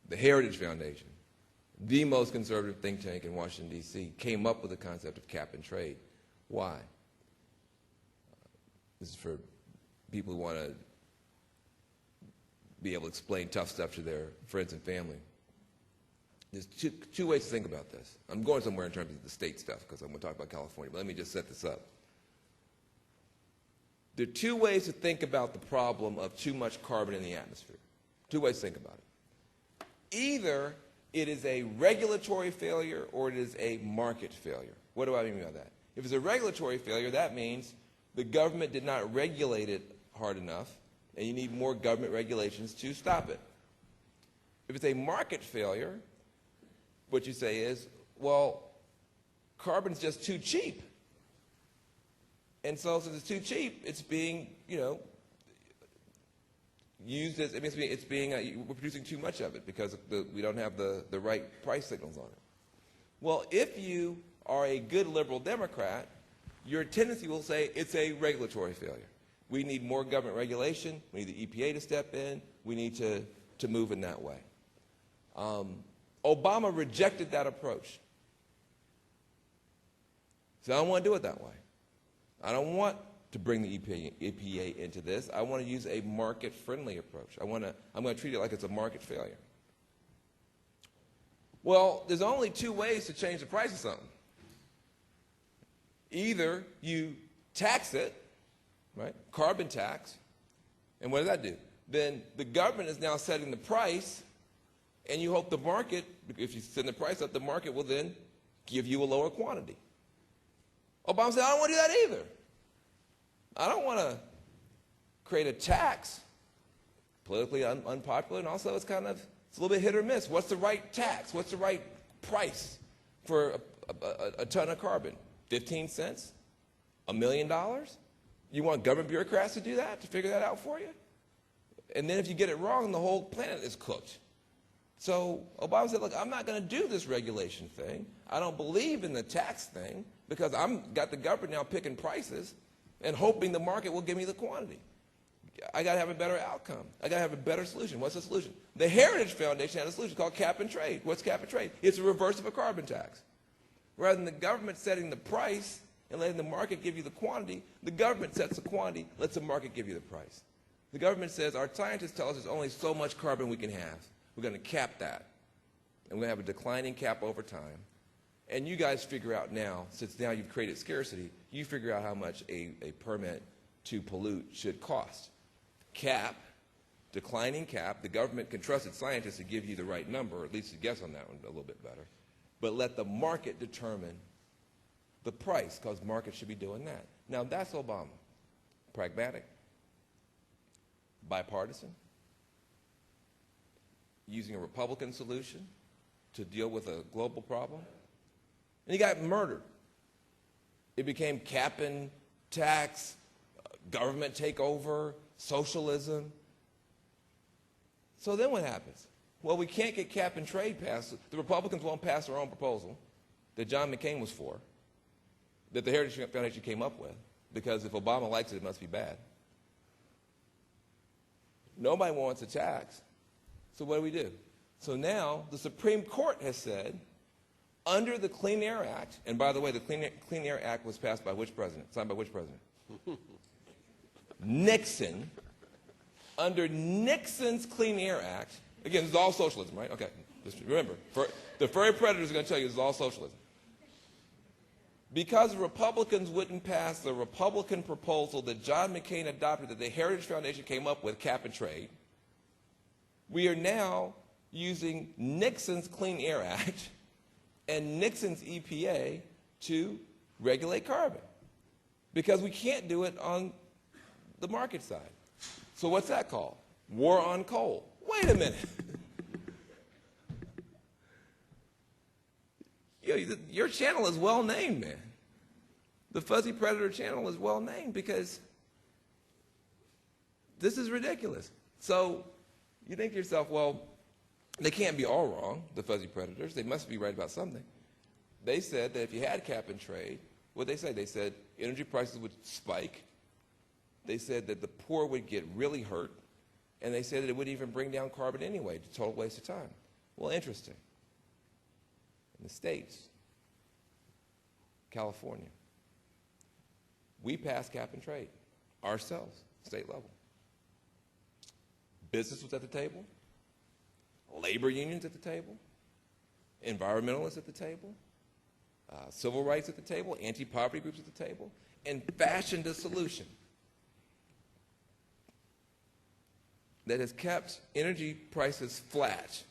The Heritage Foundation, the most conservative think tank in Washington, D.C., came up with the concept of cap and trade. Why? This is for people who want to be able to explain tough stuff to their friends and family. There's two ways to think about this. I'm going somewhere in terms of the state stuff because I'm going to talk about California, but let me just set this up. There are 2 ways to think about the problem of too much carbon in the atmosphere. 2 ways to think about it. Either it is a regulatory failure or it is a market failure. What do I mean by that? If it's a regulatory failure, that means the government did not regulate it hard enough, and you need more government regulations to stop it. If it's a market failure, what you say is, well, carbon's just too cheap. And so since it's too cheap, it's being, used as, we're producing too much of it because we don't have the right price signals on it. Well, if you are a good liberal Democrat, your tendency will say it's a regulatory failure. We need more government regulation. We need the EPA to step in. We need to move in that way. Obama rejected that approach. So I don't want to do it that way. I don't want to bring the EPA into this. I want to use a market-friendly approach. I'm going to treat it like it's a market failure. Well, there's only 2 ways to change the price of something. Either you tax it, right, carbon tax, and what does that do? Then the government is now setting the price, and you hope the market, if you send the price up, the market will then give you a lower quantity. Obama said, I don't want to do that either. I don't want to create a tax, politically unpopular, and also it's a little bit hit or miss. What's the right tax? What's the right price for a ton of carbon? 15 cents? $1 million? You want government bureaucrats to do that, to figure that out for you? And then if you get it wrong, the whole planet is cooked. So Obama said, look, I'm not going to do this regulation thing. I don't believe in the tax thing because I've got the government now picking prices and hoping the market will give me the quantity. I got to have a better outcome. I got to have a better solution. What's the solution? The Heritage Foundation had a solution called cap and trade. What's cap and trade? It's a reverse of a carbon tax. Rather than the government setting the price and letting the market give you the quantity, the government sets the quantity, lets the market give you the price. The government says, our scientists tell us there's only so much carbon we can have. We're going to cap that. And we're going to have a declining cap over time. And you guys figure out now, since now you've created scarcity, you figure out how much a permit to pollute should cost. Cap, declining cap, the government can trust its scientists to give you the right number, or at least to guess on that one a little bit better. But let the market determine the price, because markets should be doing that. Now that's Obama. Pragmatic, bipartisan, using a Republican solution to deal with a global problem. And he got murdered. It became cap and tax, government takeover, socialism. So then what happens? Well, we can't get cap and trade passed. The Republicans won't pass their own proposal that John McCain was for, that the Heritage Foundation came up with, because if Obama likes it, it must be bad. Nobody wants a tax. So what do? So now the Supreme Court has said, under the Clean Air Act, and by the way, the Clean Air Act was passed by which president? Signed by which president? Nixon. Under Nixon's Clean Air Act, again, this is all socialism, right? Okay, just remember, the furry predators are going to tell you this is all socialism. because Republicans wouldn't pass the Republican proposal that John McCain adopted, that the Heritage Foundation came up with, cap and trade, we are now using Nixon's Clean Air Act and Nixon's EPA to regulate carbon, because we can't do it on the market side. So what's that called? War on coal. Wait a minute. Your channel is well named, man. The Fuzzy Predator channel is well named because this is ridiculous. So you think to yourself, well, they can't be all wrong, the Fuzzy Predators. They must be right about something. They said that if you had cap and trade, what they say? They said energy prices would spike. They said that the poor would get really hurt. And they said that it wouldn't even bring down carbon anyway. It's a total waste of time. Well, interesting. In the States, California, we passed cap and trade ourselves, state level. Business was at the table, labor unions at the table, environmentalists at the table, civil rights at the table, anti-poverty groups at the table, and fashioned a solution that has kept energy prices flat.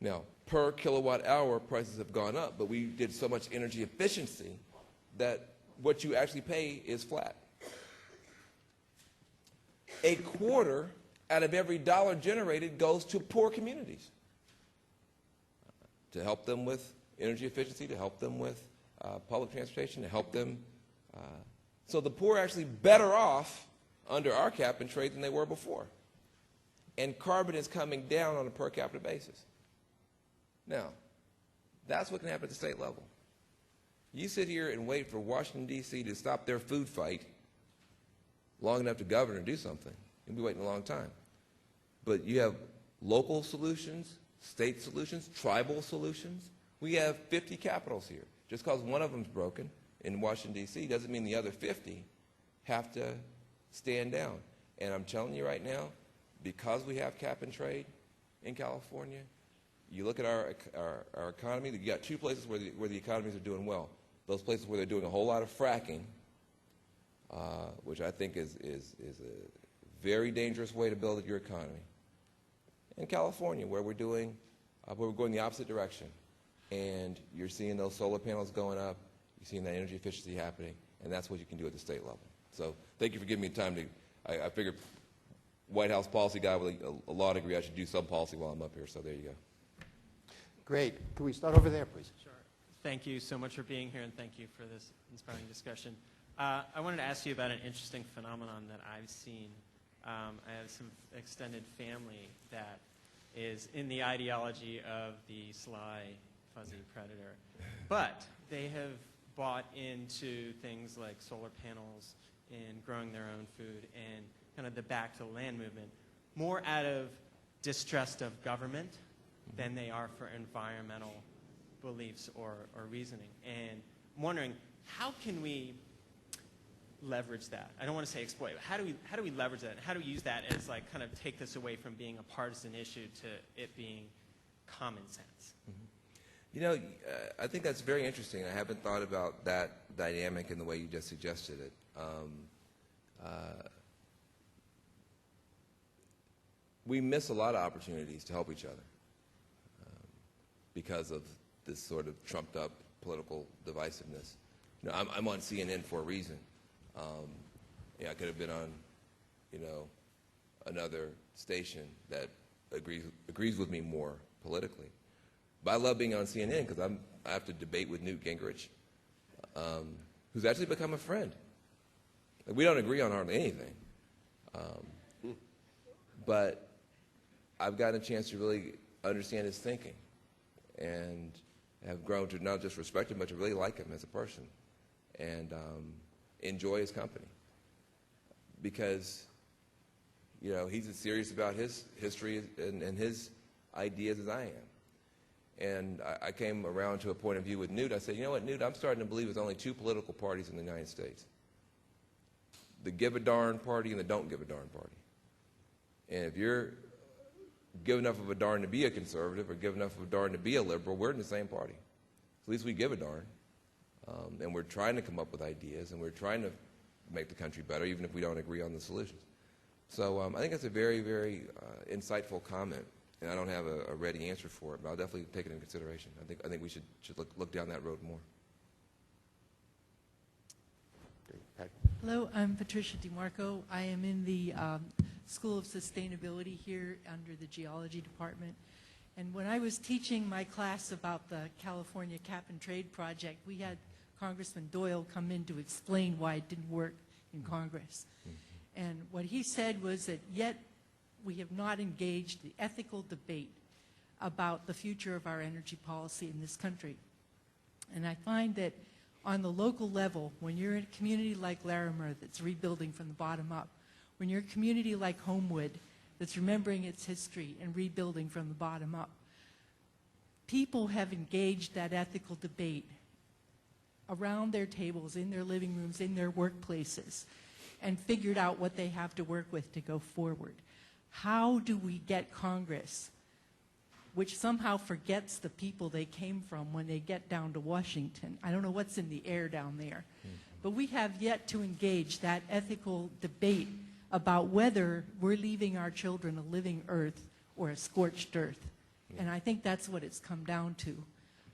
Now, per kilowatt hour, prices have gone up, but we did so much energy efficiency that what you actually pay is flat. A quarter out of every dollar generated goes to poor communities to help them with energy efficiency, to help them with public transportation, to help them. So the poor are actually better off under our cap and trade than they were before. And carbon is coming down on a per capita basis. Now, that's what can happen at the state level. You sit here and wait for Washington, D.C. to stop their food fight long enough to govern and do something. You'll be waiting a long time. But you have local solutions, state solutions, tribal solutions. We have 50 capitals here. Just because one of them's broken in Washington, D.C. doesn't mean the other 50 have to stand down. And I'm telling you right now, because we have cap and trade in California, you look at our economy, you got two places where the economies are doing well. Those places where they're doing a whole lot of fracking, which I think is a very dangerous way to build your economy. In California, where we're going the opposite direction. And you're seeing those solar panels going up, you're seeing that energy efficiency happening, and that's what you can do at the state level. So thank you for giving me time to, I figured White House policy guy with a law degree, I should do some policy while I'm up here, so there you go. Great. Can we start over there, please? Sure. Thank you so much for being here, and thank you for this inspiring discussion. I wanted to ask you about an interesting phenomenon that I've seen. I have some extended family that is in the ideology of the sly, fuzzy predator. But they have bought into things like solar panels and growing their own food and kind of the back to the land movement, more out of distrust of government than they are for environmental beliefs or reasoning. And I'm wondering, how can we leverage that? I don't want to say exploit, but how do we leverage that? How do we use that as like kind of take this away from being a partisan issue to it being common sense? Mm-hmm. You know, I think that's very interesting. I haven't thought about that dynamic in the way you just suggested it. We miss a lot of opportunities to help each other because of this sort of trumped-up political divisiveness. You know, I'm on CNN for a reason. I could have been on, another station that agrees with me more politically. But I love being on CNN because I have to debate with Newt Gingrich, who's actually become a friend. Like, we don't agree on hardly anything, but I've gotten a chance to really understand his thinking and have grown to not just respect him, but to really like him as a person and enjoy his company. Because, he's as serious about his history and his ideas as I am. And I came around to a point of view with Newt. I said, you know what, Newt, I'm starting to believe there's only two political parties in the United States. The give a darn party and the don't give a darn party. And if you're give enough of a darn to be a conservative or give enough of a darn to be a liberal, we're in the same party. At least we give a darn. And we're trying to come up with ideas, and we're trying to make the country better, even if we don't agree on the solutions. So I think that's a very, very insightful comment, and I don't have a ready answer for it, but I'll definitely take it into consideration. I think we should look down that road more. Hello, I'm Patricia DeMarco. I am in the School of Sustainability here under the Geology Department. And when I was teaching my class about the California Cap and Trade Project, we had Congressman Doyle come in to explain why it didn't work in Congress. And what he said was that yet we have not engaged the ethical debate about the future of our energy policy in this country. And I find that on the local level, when you're in a community like Larimer that's rebuilding from the bottom up, when you're a community like Homewood that's remembering its history and rebuilding from the bottom up, people have engaged that ethical debate around their tables, in their living rooms, in their workplaces, and figured out what they have to work with to go forward. How do we get Congress, which somehow forgets the people they came from when they get down to Washington? I don't know what's in the air down there. But we have yet to engage that ethical debate about whether we're leaving our children a living earth or a scorched earth. And I think that's what it's come down to.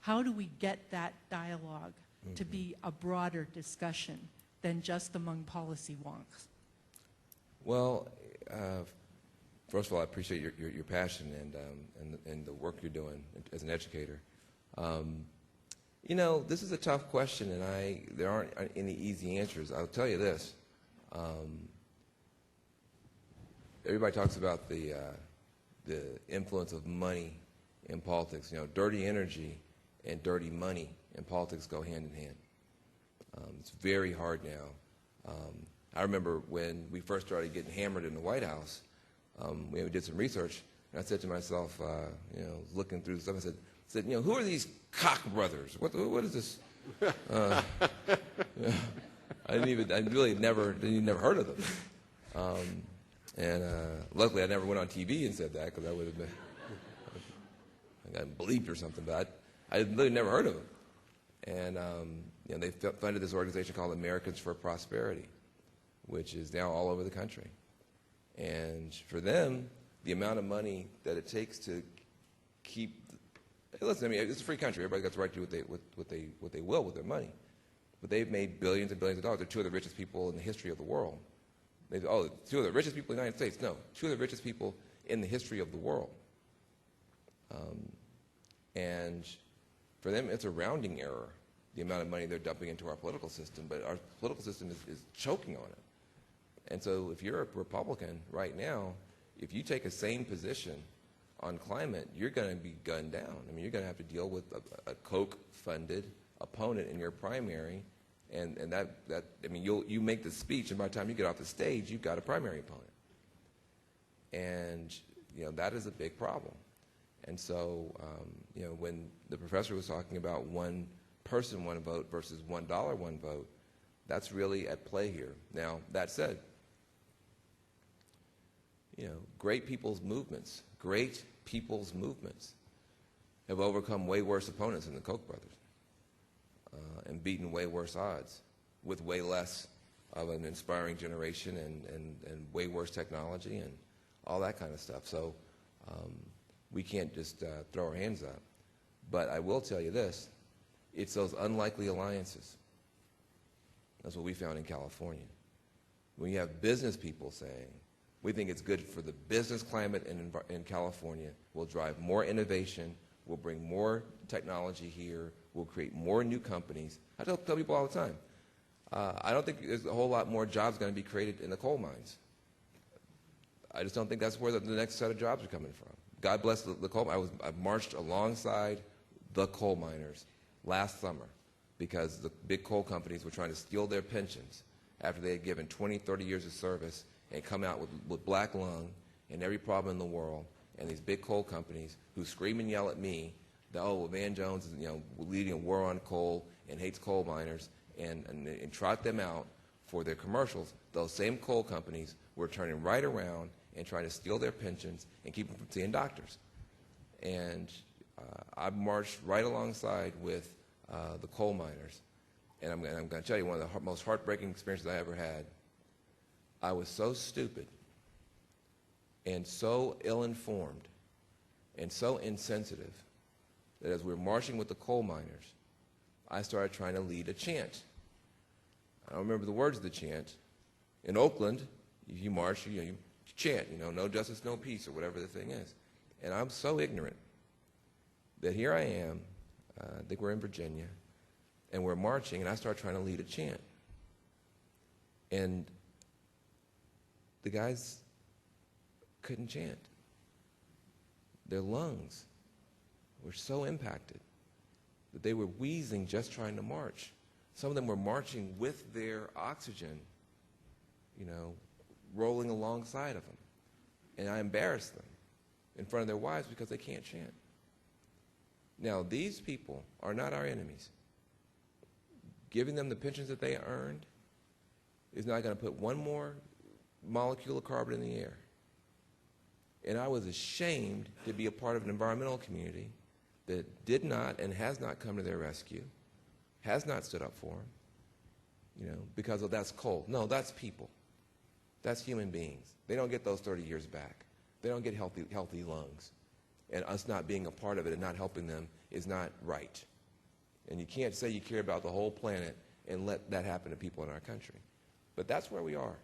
How do we get that dialogue to be a broader discussion than just among policy wonks? Well, first of all, I appreciate your passion and the work you're doing as an educator. You know, this is a tough question, and there aren't any easy answers. I'll tell you this. Everybody talks about the influence of money in politics. You know, dirty energy and dirty money in politics go hand in hand. It's very hard now. I remember when we first started getting hammered in the White House, we did some research, and I said to myself, you know, looking through the stuff, I said, you know, who are these Koch brothers? What is this? I really never heard of them. And luckily, I never went on TV and said that, because I would have been, I got bleeped or something. But I really never heard of them. And you know, they funded this organization called Americans for Prosperity, which is now all over the country. And for them, the amount of money that it takes to keep, listen, I mean, it's a free country. Everybody got the right to do what they will with their money. But they've made billions and billions of dollars. They're two of the richest people in the history of the world. Two of the richest people in the United States. No, two of the richest people in the history of the world. And for them, it's a rounding error, the amount of money they're dumping into our political system. But our political system is choking on it. And so if you're a Republican right now, if you take a sane position on climate, you're going to be gunned down. I mean, you're going to have to deal with a Koch-funded opponent in your primary. And that I mean, you make the speech, and by the time you get off the stage, you've got a primary opponent. And, you know, that is a big problem. And so, you know, when the professor was talking about one person, one vote versus $1, one vote, that's really at play here. Now, that said, you know, great people's movements have overcome way worse opponents than the Koch brothers. And beaten way worse odds with way less of an inspiring generation and way worse technology and all that kind of stuff. So we can't just throw our hands up. But I will tell you this, it's those unlikely alliances. That's what we found in California. When you have business people saying, we think it's good for the business climate in California, we'll drive more innovation, we'll bring more technology here, we'll create more new companies. I tell people all the time, I don't think there's a whole lot more jobs going to be created in the coal mines. I just don't think that's where the next set of jobs are coming from. God bless the coal mines. I marched alongside the coal miners last summer because the big coal companies were trying to steal their pensions after they had given 20, 30 years of service and come out with black lung and every problem in the world. And these big coal companies who scream and yell at me that, oh, well, Van Jones is, you know, leading a war on coal and hates coal miners and trot them out for their commercials. Those same coal companies were turning right around and trying to steal their pensions and keep them from seeing doctors. And I marched right alongside with the coal miners And I'm going to tell you one of the most heartbreaking experiences I ever had. I was so stupid and so ill-informed and so insensitive that as we were marching with the coal miners, I started trying to lead a chant. I don't remember the words of the chant. In Oakland, if you march, you chant, no justice, no peace, or whatever the thing is. And I'm so ignorant that here I am, I think we're in Virginia, and we're marching, and I start trying to lead a chant. And the guys couldn't chant. Their lungs were so impacted that they were wheezing just trying to march. Some of them were marching with their oxygen, rolling alongside of them. And I embarrassed them in front of their wives because they can't chant. Now, these people are not our enemies. Giving them the pensions that they earned is not going to put one more molecule of carbon in the air. And I was ashamed to be a part of an environmental community that did not and has not come to their rescue, has not stood up for them, because that's coal. No, that's people. That's human beings. They don't get those 30 years back. They don't get healthy lungs. And us not being a part of it and not helping them is not right. And you can't say you care about the whole planet and let that happen to people in our country. But that's where we are.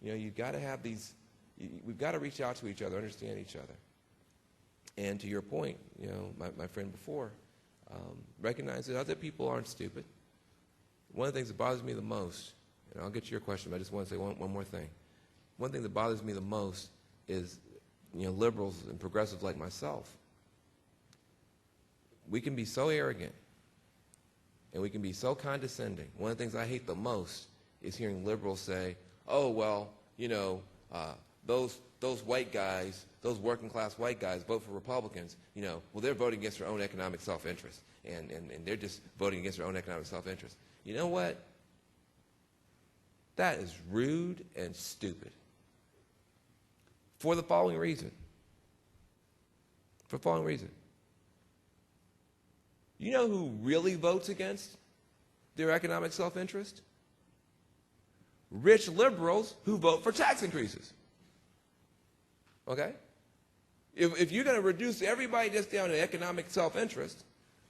You've got to have these, we've got to reach out to each other, understand each other. And to your point, my friend before, recognize that other people aren't stupid. One of the things that bothers me the most, and I'll get to your question, but I just want to say one more thing. One thing that bothers me the most is, liberals and progressives like myself. We can be so arrogant and we can be so condescending. One of the things I hate the most is hearing liberals say, oh, well, those white guys, those working class white guys vote for Republicans, well, they're voting against their own economic self-interest, and they're just voting against their own economic self-interest. You know what? That is rude and stupid. For the following reason. For the following reason. You know who really votes against their economic self-interest? Rich liberals who vote for tax increases. Okay? If you're going to reduce everybody just down to economic self-interest,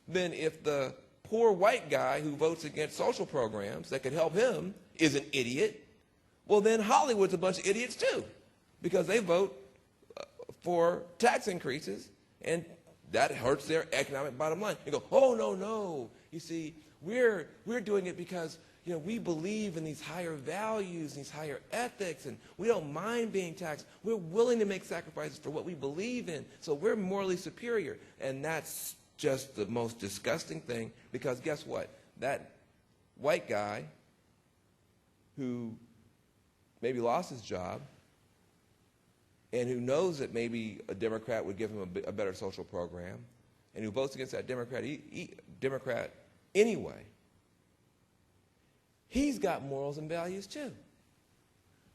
then if the poor white guy who votes against social programs that could help him is an idiot, well, then Hollywood's a bunch of idiots too, because they vote for tax increases, and that hurts their economic bottom line. You go, oh, no. You see, we're doing it because we believe in these higher values, these higher ethics, and we don't mind being taxed. We're willing to make sacrifices for what we believe in, so we're morally superior. And that's just the most disgusting thing, because guess what? That white guy who maybe lost his job and who knows that maybe a Democrat would give him a better social program and who votes against that Democrat anyway, he's got morals and values too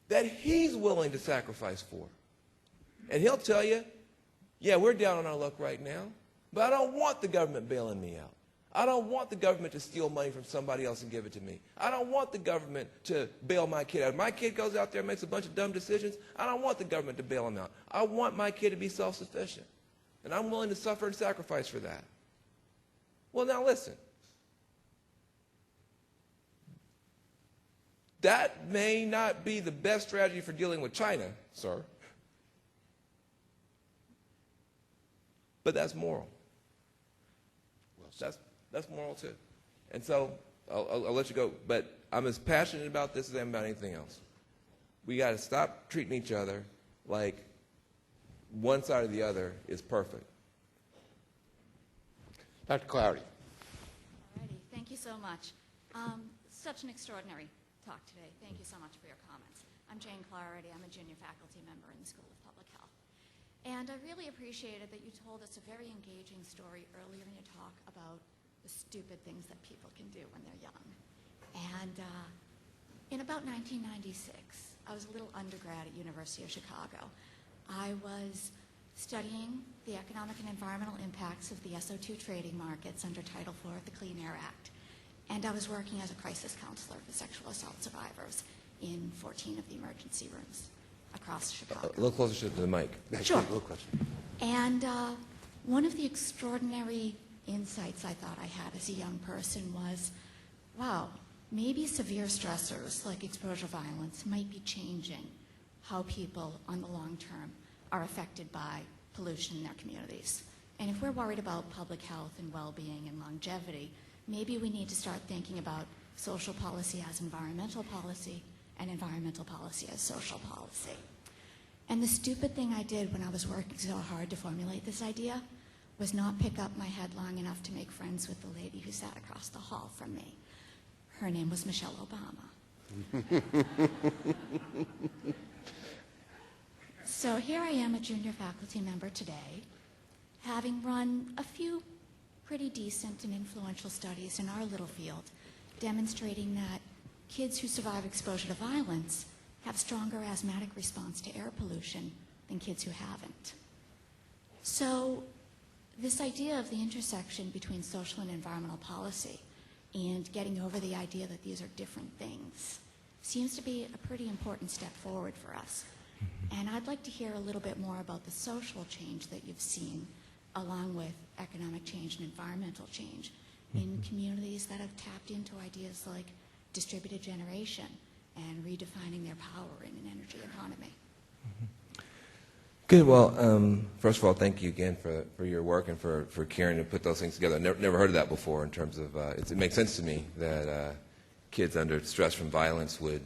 that he's willing to sacrifice for. And he'll tell you, yeah, we're down on our luck right now, but I don't want the government bailing me out. I don't want the government to steal money from somebody else and give it to me. I don't want the government to bail my kid out. If my kid goes out there and makes a bunch of dumb decisions, I don't want the government to bail him out. I want my kid to be self-sufficient. And I'm willing to suffer and sacrifice for that. Well, now listen. That may not be the best strategy for dealing with China, sir. But that's moral. That's moral too. And so I'll let you go. But I'm as passionate about this as I am about anything else. We got to stop treating each other like one side or the other is perfect. Dr. Clarity. All righty. Thank you so much. Such an extraordinary talk today. Thank you so much for your comments. I'm Jane Clarity. I'm a junior faculty member in the School of Public Health. And I really appreciated that you told us a very engaging story earlier in your talk about the stupid things that people can do when they're young. And in about 1996, I was a little undergrad at University of Chicago. I was studying the economic and environmental impacts of the SO2 trading markets under Title IV of the Clean Air Act. and I was working as a crisis counselor for sexual assault survivors in 14 of the emergency rooms across Chicago. A little closer to the mic. Sure. A little question. And one of the extraordinary insights I thought I had as a young person was, wow, maybe severe stressors like exposure violence might be changing how people on the long term are affected by pollution in their communities. And if we're worried about public health and well-being and longevity, maybe we need to start thinking about social policy as environmental policy and environmental policy as social policy. And the stupid thing I did when I was working so hard to formulate this idea was not pick up my head long enough to make friends with the lady who sat across the hall from me. Her name was Michelle Obama. So here I am, a junior faculty member today, having run a few pretty decent and influential studies in our little field, demonstrating that kids who survive exposure to violence have stronger asthmatic response to air pollution than kids who haven't. So this idea of the intersection between social and environmental policy and getting over the idea that these are different things seems to be a pretty important step forward for us. And I'd like to hear a little bit more about the social change that you've seen along with economic change and environmental change in communities that have tapped into ideas like distributed generation and redefining their power in an energy economy. Good. Well, first of all, thank you again for your work and for caring to put those things together. I never heard of that before in terms of, it makes sense to me that kids under stress from violence would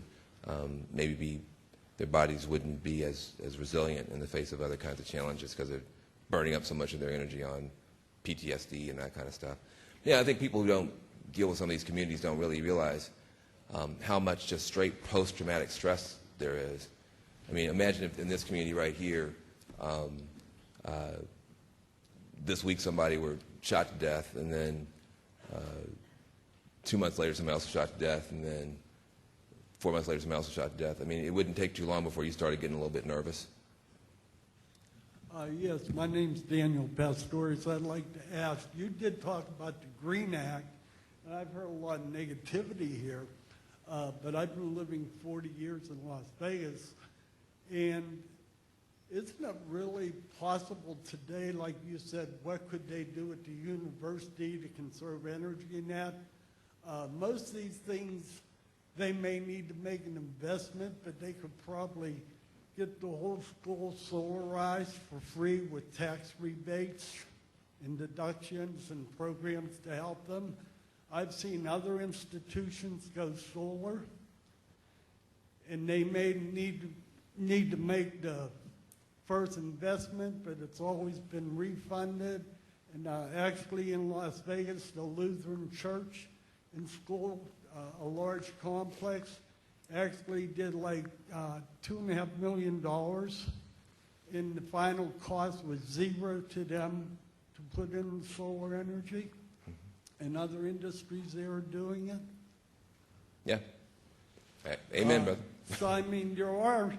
maybe their bodies wouldn't be as resilient in the face of other kinds of challenges because they're burning up so much of their energy on PTSD and that kind of stuff. Yeah, I think people who don't deal with some of these communities don't really realize how much just straight post-traumatic stress there is. I mean, imagine if in this community right here, this week somebody were shot to death, and then 2 months later somebody else was shot to death, and then 4 months later somebody else was shot to death. I mean, it wouldn't take too long before you started getting a little bit nervous. Yes, my name's Daniel Pastores. I'd like to ask, you did talk about the Green Act, and I've heard a lot of negativity here, but I've been living 40 years in Las Vegas, and isn't it really possible today, like you said, what could they do at the university to conserve energy in that? Most of these things, they may need to make an investment, but they could probably get the whole school solarized for free with tax rebates and deductions and programs to help them. I've seen other institutions go solar, and they may need to make the first investment, but it's always been refunded. And actually in Las Vegas, the Lutheran Church in school, a large complex, actually did like $2.5 million, and the final cost was zero to them to put in solar energy. And other industries, they are doing it. Yeah. Amen, brother. So, I mean, there are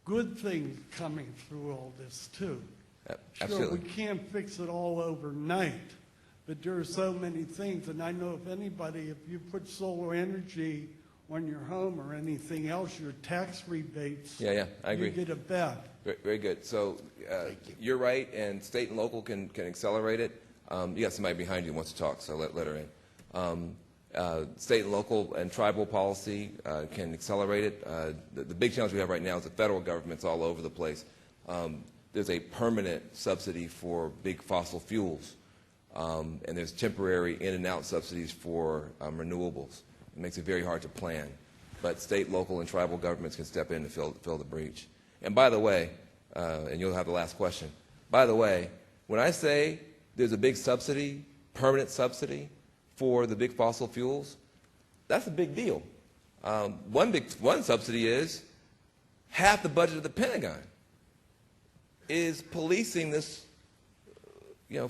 good things coming through all this, too. Absolutely. Sure, we can't fix it all overnight, but there are so many things. And I know if anybody, if you put solar energy on your home or anything else, your tax rebates, Yeah, I agree. you get it back. Very good. So you're right, and state and local can accelerate it. You got somebody behind you who wants to talk, so let her in. State and local and tribal policy can accelerate it. The big challenge we have right now is the federal government's all over the place. There's a permanent subsidy for big fossil fuels, and there's temporary in and out subsidies for renewables. It makes it very hard to plan. But state, local, and tribal governments can step in to fill the breach. And by the way, and you'll have the last question, by the way, when I say there's a big subsidy, permanent subsidy, for the big fossil fuels, that's a big deal. One subsidy is half the budget of the Pentagon is policing this,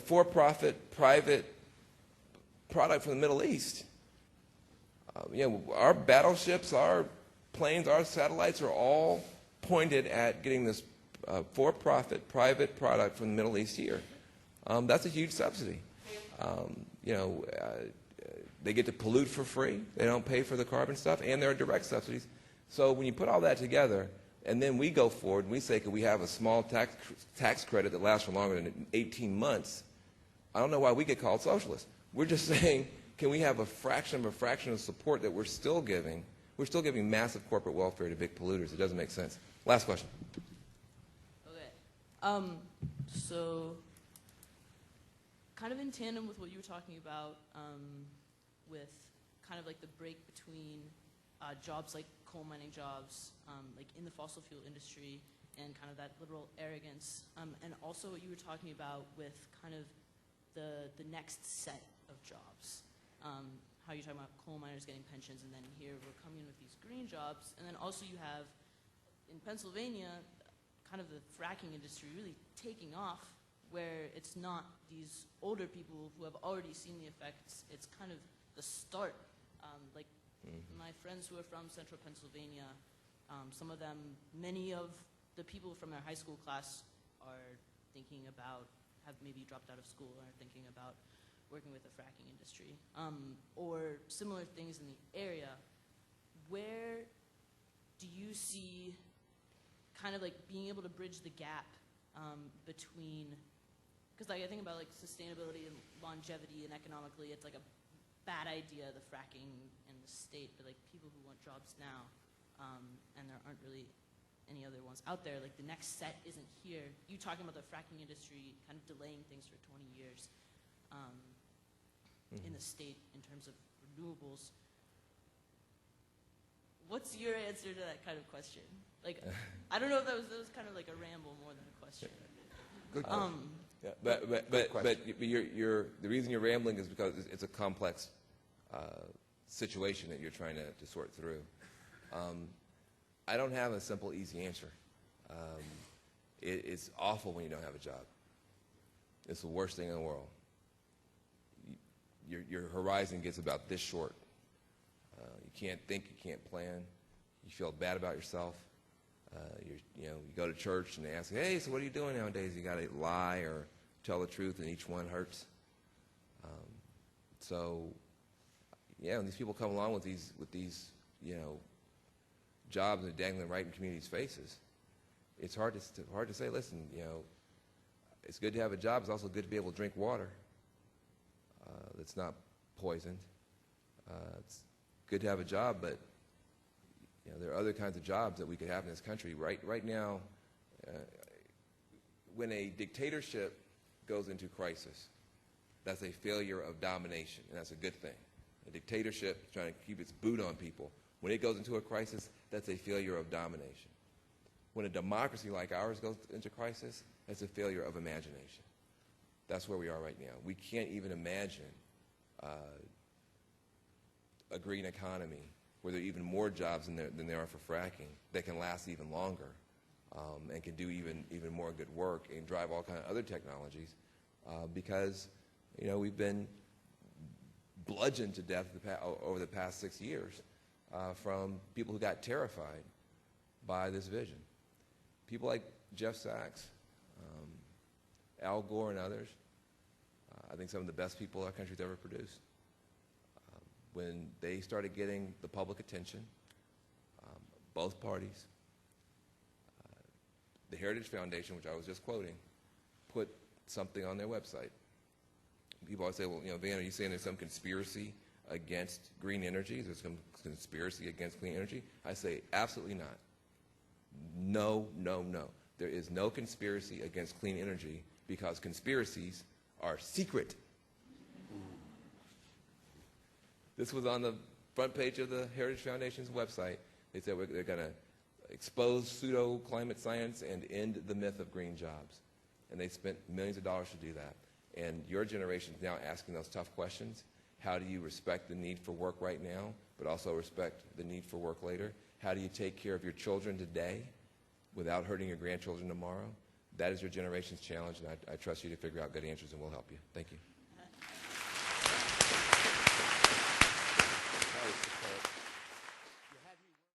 for-profit private product from the Middle East. Our battleships, our planes, our satellites are all pointed at getting this for-profit private product from the Middle East here. That's a huge subsidy. They get to pollute for free. They don't pay for the carbon stuff, and there are direct subsidies. So when you put all that together, and then we go forward and we say, could we have a small tax credit that lasts for longer than 18 months, I don't know why we get called socialists. We're just saying, can we have a fraction of support that we're still giving? We're still giving massive corporate welfare to big polluters. It doesn't make sense. Last question. Okay. So kind of in tandem with what you were talking about with kind of like the break between jobs like coal mining jobs, like in the fossil fuel industry, and kind of that liberal arrogance, and also what you were talking about with kind of the next set of jobs. How you're talking about coal miners getting pensions, and then here we're coming in with these green jobs, and then also you have in Pennsylvania kind of the fracking industry really taking off, where it's not these older people who have already seen the effects. It's kind of the start. My friends who are from central Pennsylvania, some of them, many of the people from our high school class are thinking about, have maybe dropped out of school, or are thinking about working with the fracking industry, or similar things in the area. Where do you see kind of like being able to bridge the gap between, because like I think about like sustainability and longevity and economically, it's like a bad idea, the fracking in the state, but like people who want jobs now, and there aren't really any other ones out there, like the next set isn't here. You talking about the fracking industry kind of delaying things for 20 years in the state in terms of renewables. What's your answer to that kind of question? Like, I don't know if that was kind of like a ramble more than a question. Good question. Yeah, but the reason you're rambling is because it's a complex situation that you're trying to sort through. I don't have a simple, easy answer. It's awful when you don't have a job. It's the worst thing in the world. Your horizon gets about this short. You can't think, you can't plan. You feel bad about yourself. You go to church and they ask you, hey, so what are you doing nowadays? You got to lie or tell the truth, and each one hurts. When these people come along with these jobs that are dangling right in communities' faces, it's hard to say, listen, it's good to have a job. It's also good to be able to drink water that's not poisoned. It's good to have a job, but there are other kinds of jobs that we could have in this country. Right now, when a dictatorship goes into crisis, that's a failure of domination, and that's a good thing. A dictatorship is trying to keep its boot on people. When it goes into a crisis, that's a failure of domination. When a democracy like ours goes into crisis, that's a failure of imagination. That's where we are right now. We can't even imagine a green economy where there are even more jobs than there are for fracking that can last even longer and can do even more good work and drive all kinds of other technologies because we've been bludgeoned to death over the past 6 years from people who got terrified by this vision. People like Jeff Sachs, Al Gore, and others, I think some of the best people our country's ever produced. When they started getting the public attention, both parties, the Heritage Foundation, which I was just quoting, put something on their website. People always say, well, Van, are you saying there's some conspiracy against green energy? There's some conspiracy against clean energy? I say, absolutely not. No, no, no. There is no conspiracy against clean energy because conspiracies are secret. This was on the front page of the Heritage Foundation's website. They said they're going to expose pseudo-climate science and end the myth of green jobs. And they spent millions of dollars to do that. And your generation is now asking those tough questions. How do you respect the need for work right now, but also respect the need for work later? How do you take care of your children today without hurting your grandchildren tomorrow? That is your generation's challenge, and I trust you to figure out good answers, and we'll help you. Thank you.